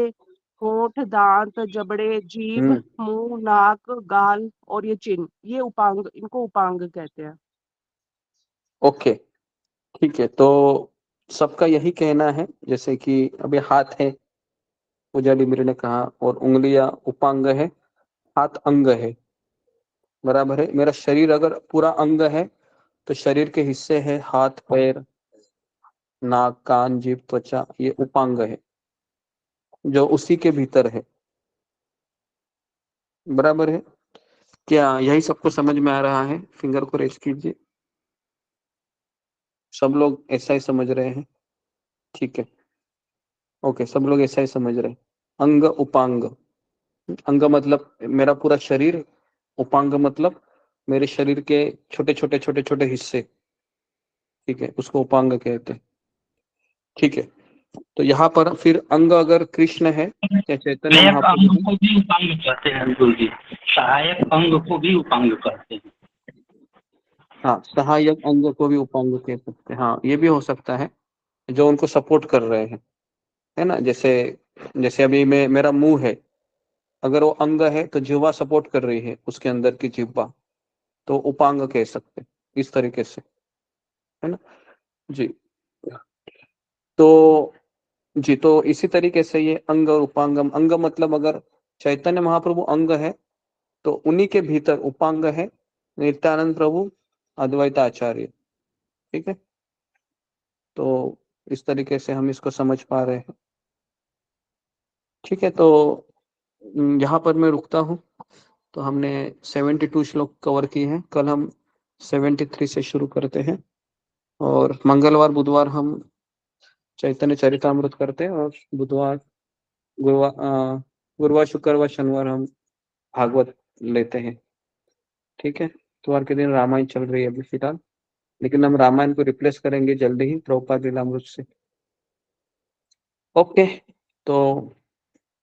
होंठ, दांत, जबड़े, जीभ, हम्म, मुंह, नाक, गाल और ये चिन्ह, ये उपांग, इनको उपांग कहते हैं। ओके, ठीक है। तो सबका यही कहना है, जैसे कि अभी हाथ है, पूजा डिमरी ने कहा, और उंगलियां उपांग है, हाथ अंग है, बराबर है। मेरा शरीर अगर पूरा अंग है तो शरीर के हिस्से है हाथ, पैर, नाक, कान, जीभ, त्वचा, ये उपांग है जो उसी के भीतर है, बराबर है। क्या यही सबको समझ में आ रहा है? फिंगर को रेस कीजिए। सब लोग ऐसा ही समझ रहे हैं? ठीक है, ओके, सब लोग ऐसा ही समझ रहे हैं। अंग उपांग, अंग मतलब मेरा पूरा शरीर, उपांग मतलब मेरे शरीर के छोटे छोटे छोटे छोटे हिस्से, ठीक है, उसको उपांग कहते हैं। ठीक है, तो यहाँ पर फिर अंग अगर कृष्ण है या चैतन्य सहायक महाप्रभु अंग है। को भी उपांग कहते हैं गुरु जी, सहायक अंग को भी उपांग कहते हैं। हाँ, सहायक अंग को भी उपांग कह सकते हैं, हाँ, ये भी हो सकता है, जो उनको सपोर्ट कर रहे हैं, है ना। जैसे जैसे अभी मेरा मुंह है, अगर वो अंग है तो जिह्वा सपोर्ट कर रही है, उसके अंदर की जिह्वा, तो उपांग कह सकते हैं, इस तरीके से, है ना जी। तो जी, तो इसी तरीके से ये अंग और उपांगम, अंग मतलब अगर चैतन्य महाप्रभु अंग है तो उन्हीं के भीतर उपांग है नित्यानंद प्रभु, अद्वैत आचार्य, ठीक है। तो इस तरीके से हम इसको समझ पा रहे हैं, ठीक है। तो यहाँ पर मैं रुकता हूँ। तो हमने 72 श्लोक कवर किए हैं, कल हम 73 से शुरू करते हैं, और मंगलवार बुधवार हम चैतन्य चरितामृत करते हैं, और बुधवार गुरुवार शुक्रवार शनिवार हम भागवत लेते हैं, ठीक है। इतवार के दिन रामायण चल रही है अभी फिलहाल, लेकिन हम रामायण को रिप्लेस करेंगे जल्दी ही प्रभुपाद लीलामृत से। ओके, तो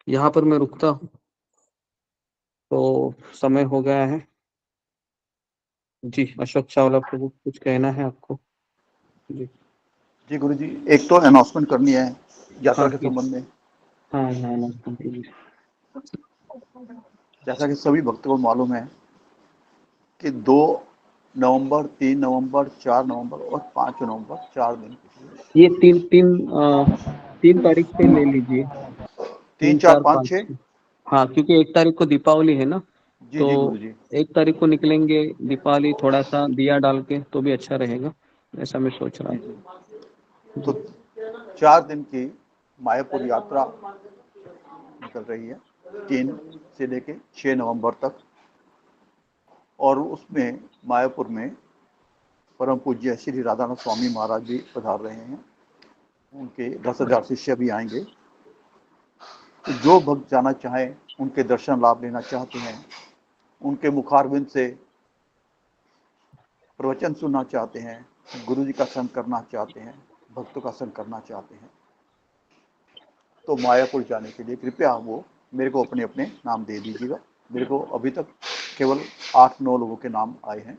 यहाँ पर मैं रुकता हूँ, तो समय हो गया है जी। अशोक चावला प्रभु, कुछ कहना है आपको? जी जी गुरु जी, एक तो अनाउंसमेंट करनी है यात्रा हाँ, के संबंध में। हाँ हाँ, जैसा कि सभी भक्तों को मालूम है कि 2 नवंबर, 3 नवंबर, 4 नवंबर और 5 नवंबर 4 दिन, ये तीन तारीख से ले लीजिए, 3, 3, 4, 4, 5, 5, 6। 6। हाँ, क्योंकि 1 तारीख को दीपावली है ना, जी तो जी गुरु जी। 1 तारीख को निकलेंगे दीपावली, थोड़ा सा दिया डाल के तो भी अच्छा रहेगा, ऐसा मैं सोच रहा जी हूँ। जी। तो 4 दिन की मायापुर यात्रा निकल रही है, 3 से लेके 6 नवंबर तक, और उसमें मायापुर में परम पूज्य श्री राधानाथ स्वामी महाराज भी पधार रहे हैं, उनके 10,000 शिष्य भी आएंगे। तो जो भक्त जाना चाहें, उनके दर्शन लाभ लेना चाहते हैं, उनके मुखारविंद से प्रवचन सुनना चाहते हैं, गुरु जी का संग करना चाहते हैं, भक्तों का संग करना चाहते हैं, तो मायापुर जाने के लिए कृपया वो मेरे को अपने अपने नाम दे दीजिएगा। मेरे को अभी तक केवल 8-9 लोगों के नाम आए हैं,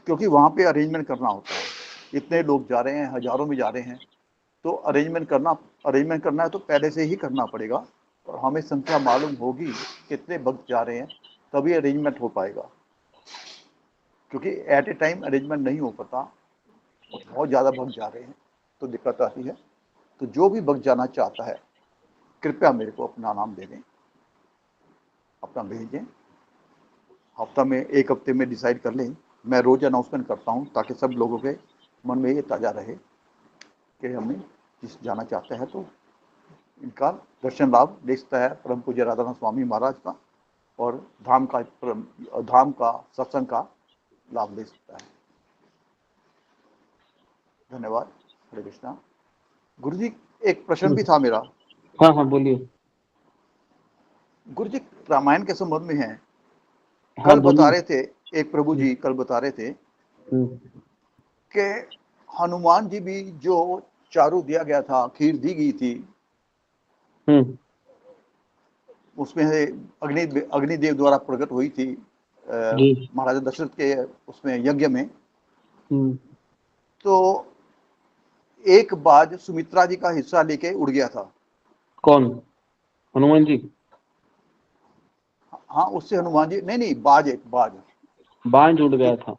क्योंकि वहाँ पे अरेंजमेंट करना होता है। इतने लोग जा रहे हैं, हजारों में जा रहे हैं, तो अरेंजमेंट करना है तो पहले से ही करना पड़ेगा, और हमें संख्या मालूम होगी कितने भक्त जा रहे हैं, तभी अरेंजमेंट हो पाएगा। क्योंकि एट ए टाइम अरेंजमेंट नहीं हो पाता, बहुत ज़्यादा भक्त जा रहे हैं तो दिक्कत आती है। तो जो भी भक्त जाना चाहता है, कृपया मेरे को अपना नाम दे दें, अपना भेज दें। हफ्ता में, 1 हफ्ते में डिसाइड कर लें। मैं रोज़ अनाउंसमेंट करता हूँ ताकि सब लोगों के मन में ये ताज़ा रहे कि हमें जिस जाना चाहता है तो इनका दर्शन लाभ ले सकता है परम पूज्य राधानाथ स्वामी महाराज का, और धाम का सत्संग का लाभ ले सकता है। धन्यवाद। हरे कृष्णा। गुरु जी, एक प्रश्न भी था मेरा। हाँ हाँ, बोलिए। गुरु जी, रामायण के संबंध में है, हाँ, कल बता बोलिए। रहे थे एक प्रभु जी कल बता रहे थे हम्म, कि हनुमान जी भी जो चारू दिया गया था, खीर दी गई थी, हम्म, उसमें से अग्निदेव द्वारा प्रकट हुई थी जी, महाराजा दशरथ के उसमें यज्ञ में। हम्म, तो एक बाज सुमित्रा जी का हिस्सा लेके उड़ गया था। कौन? हनुमान जी? हाँ, उससे हनुमान जी नहीं, बाज, एक बाज बांझ उड़ गया था।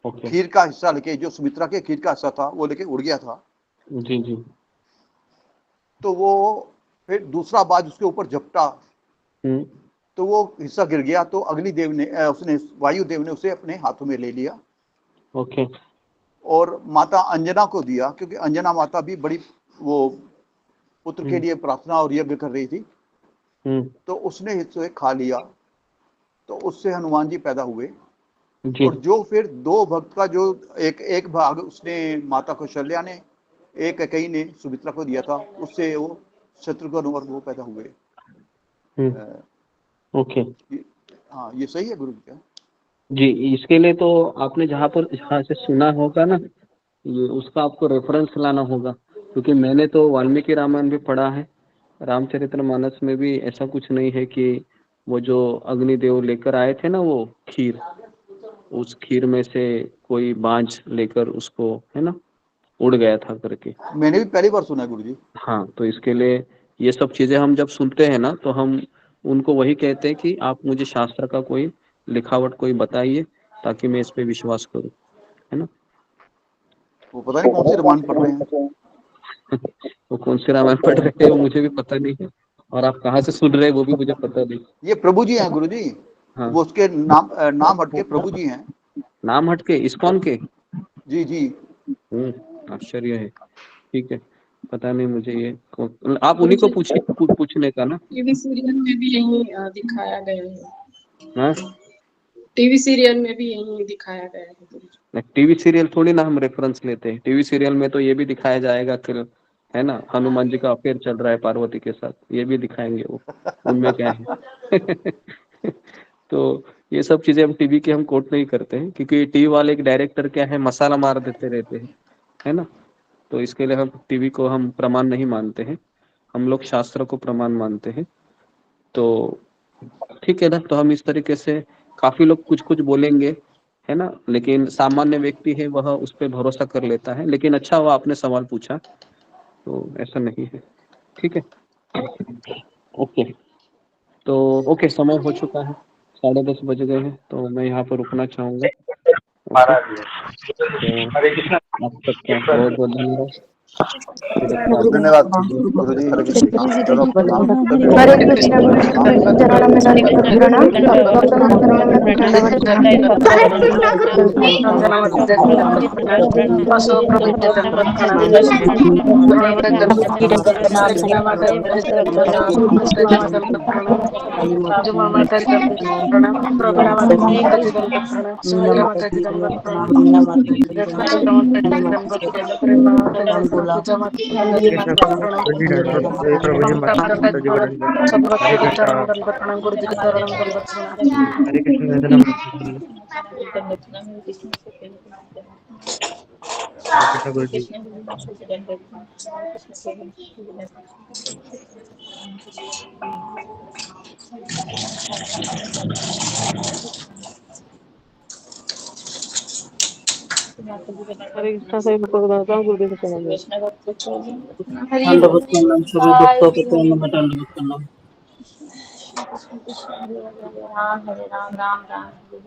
ओके। खीर का हिस्सा लेके, जो सुमित्रा के खीर का हिस्सा था वो लेके उड़ गया था। जी जी। तो वो फिर दूसरा बाज उसके ऊपर झपटा, हम्म, तो वो हिस्सा गिर गया। तो अग्निदेव ने उसने वायुदेव ने उसे अपने हाथों में ले लिया ओके। और माता अंजना को दिया, क्योंकि अंजना माता भी बड़ी वो पुत्र के लिए प्रार्थना और यज्ञ कर रही थी। तो उसने हिस्से खा लिया, तो उससे हनुमान जी पैदा हुए। जी। और जो फिर दो भक्त का जो एक भाग उसने माता कौशल्या ने, एक कई ने सुमित्रा को दिया था, उससे वो शत्रुघ्न और वो पैदा हुए। ओके। हाँ, ये सही है गुरु जी क्या? जी, इसके लिए तो आपने जहाँ से सुना होगा ना, ये उसका आपको रेफरेंस लाना होगा, क्योंकि मैंने तो वाल्मीकि रामायण भी पढ़ा है, रामचरितमानस में भी ऐसा कुछ नहीं है कि वो जो अग्निदेव लेकर आए थे ना वो खीर, उस खीर में से कोई बांझ लेकर उसको, है ना, उड़ गया था करके। मैंने भी पहली बार सुना है गुरु जी। हाँ, तो इसके लिए ये सब चीजें हम जब सुनते हैं ना, तो हम उनको वही कहते हैं कि आप मुझे शास्त्र का कोई लिखावट कोई बताइए ताकि मैं इस पे विश्वास करूं, है ना। वो पता नहीं कौन सी रामायण पढ़ रहे हैं। वो कौन से रामायण पढ़ रहे हैं वो मुझे भी पता नहीं है, और आप कहाँ से सुन रहे हैं वो भी मुझे पता नहीं। ये प्रभु जी हैं गुरु जी। हाँ। वो उसके नाम हटके प्रभु जी हैं। नाम हटके इस्कॉन के? जी जी। आश्चर्य है। ठीक है, पता नहीं मुझे ये आप उन्हीं को पूछने का ना। टीवी सीरियल में भी यही दिखाया गया है। हाँ, टीवी सीरियल में भी यही दिखाया गया है। टीवी सीरियल थोड़ी ना हम रेफरेंस लेते हैं। टीवी सीरियल में तो ये भी दिखाया जाएगा फिर, है ना, हनुमान जी का अफेयर चल रहा है पार्वती के साथ, ये भी दिखाएंगे वो, उनमें क्या है। तो ये सब चीजें हम टीवी की हम कोट नहीं करते हैं, क्योंकि टीवी वाले एक डायरेक्टर क्या है, मसाला मार देते रहते हैं, है ना। तो इसके लिए हम टीवी को हम प्रमाण नहीं मानते हैं, हम लोग शास्त्र को प्रमाण मानते हैं। तो ठीक है ना, तो हम इस तरीके से काफी लोग कुछ कुछ बोलेंगे, है ना, लेकिन सामान्य व्यक्ति है वह उस पर भरोसा कर लेता है। लेकिन अच्छा हुआ आपने सवाल पूछा, तो ऐसा नहीं है। ठीक है, ओके। तो ओके, समय हो चुका है, 10:30 बज गए हैं, तो मैं यहाँ पर रुकना चाहूंगा। ओके, तो आप सबका बहुत बहुत धन्यवाद। धन्यवाद गुरु जी। हरे कृष्ण। चलो हरे कृष्णा गुरु जी के चरणों में दंडवत प्रणाम। गौतम चरणों में दंडवत प्रणाम। हरे कृष्णा गुरु जी। प्रभु जी माता जी को दंडवत। हरे कृष्णा। गुरु जी के चरणों में दंडवत प्रणाम। हरे कृष्ण। हरे कृष्ण गुरु जी। हरे कृष्णा सभी भक्तों को बताता हूँ गुरुदेव के चरणों में। दंडवत प्रणाम, सभी भक्तों को चरणों में दंडवत प्रणाम। हरे राम राम राम हरे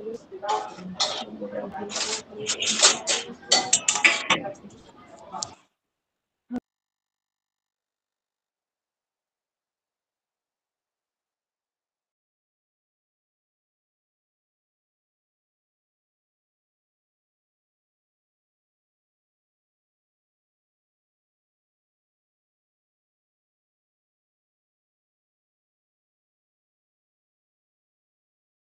हरे।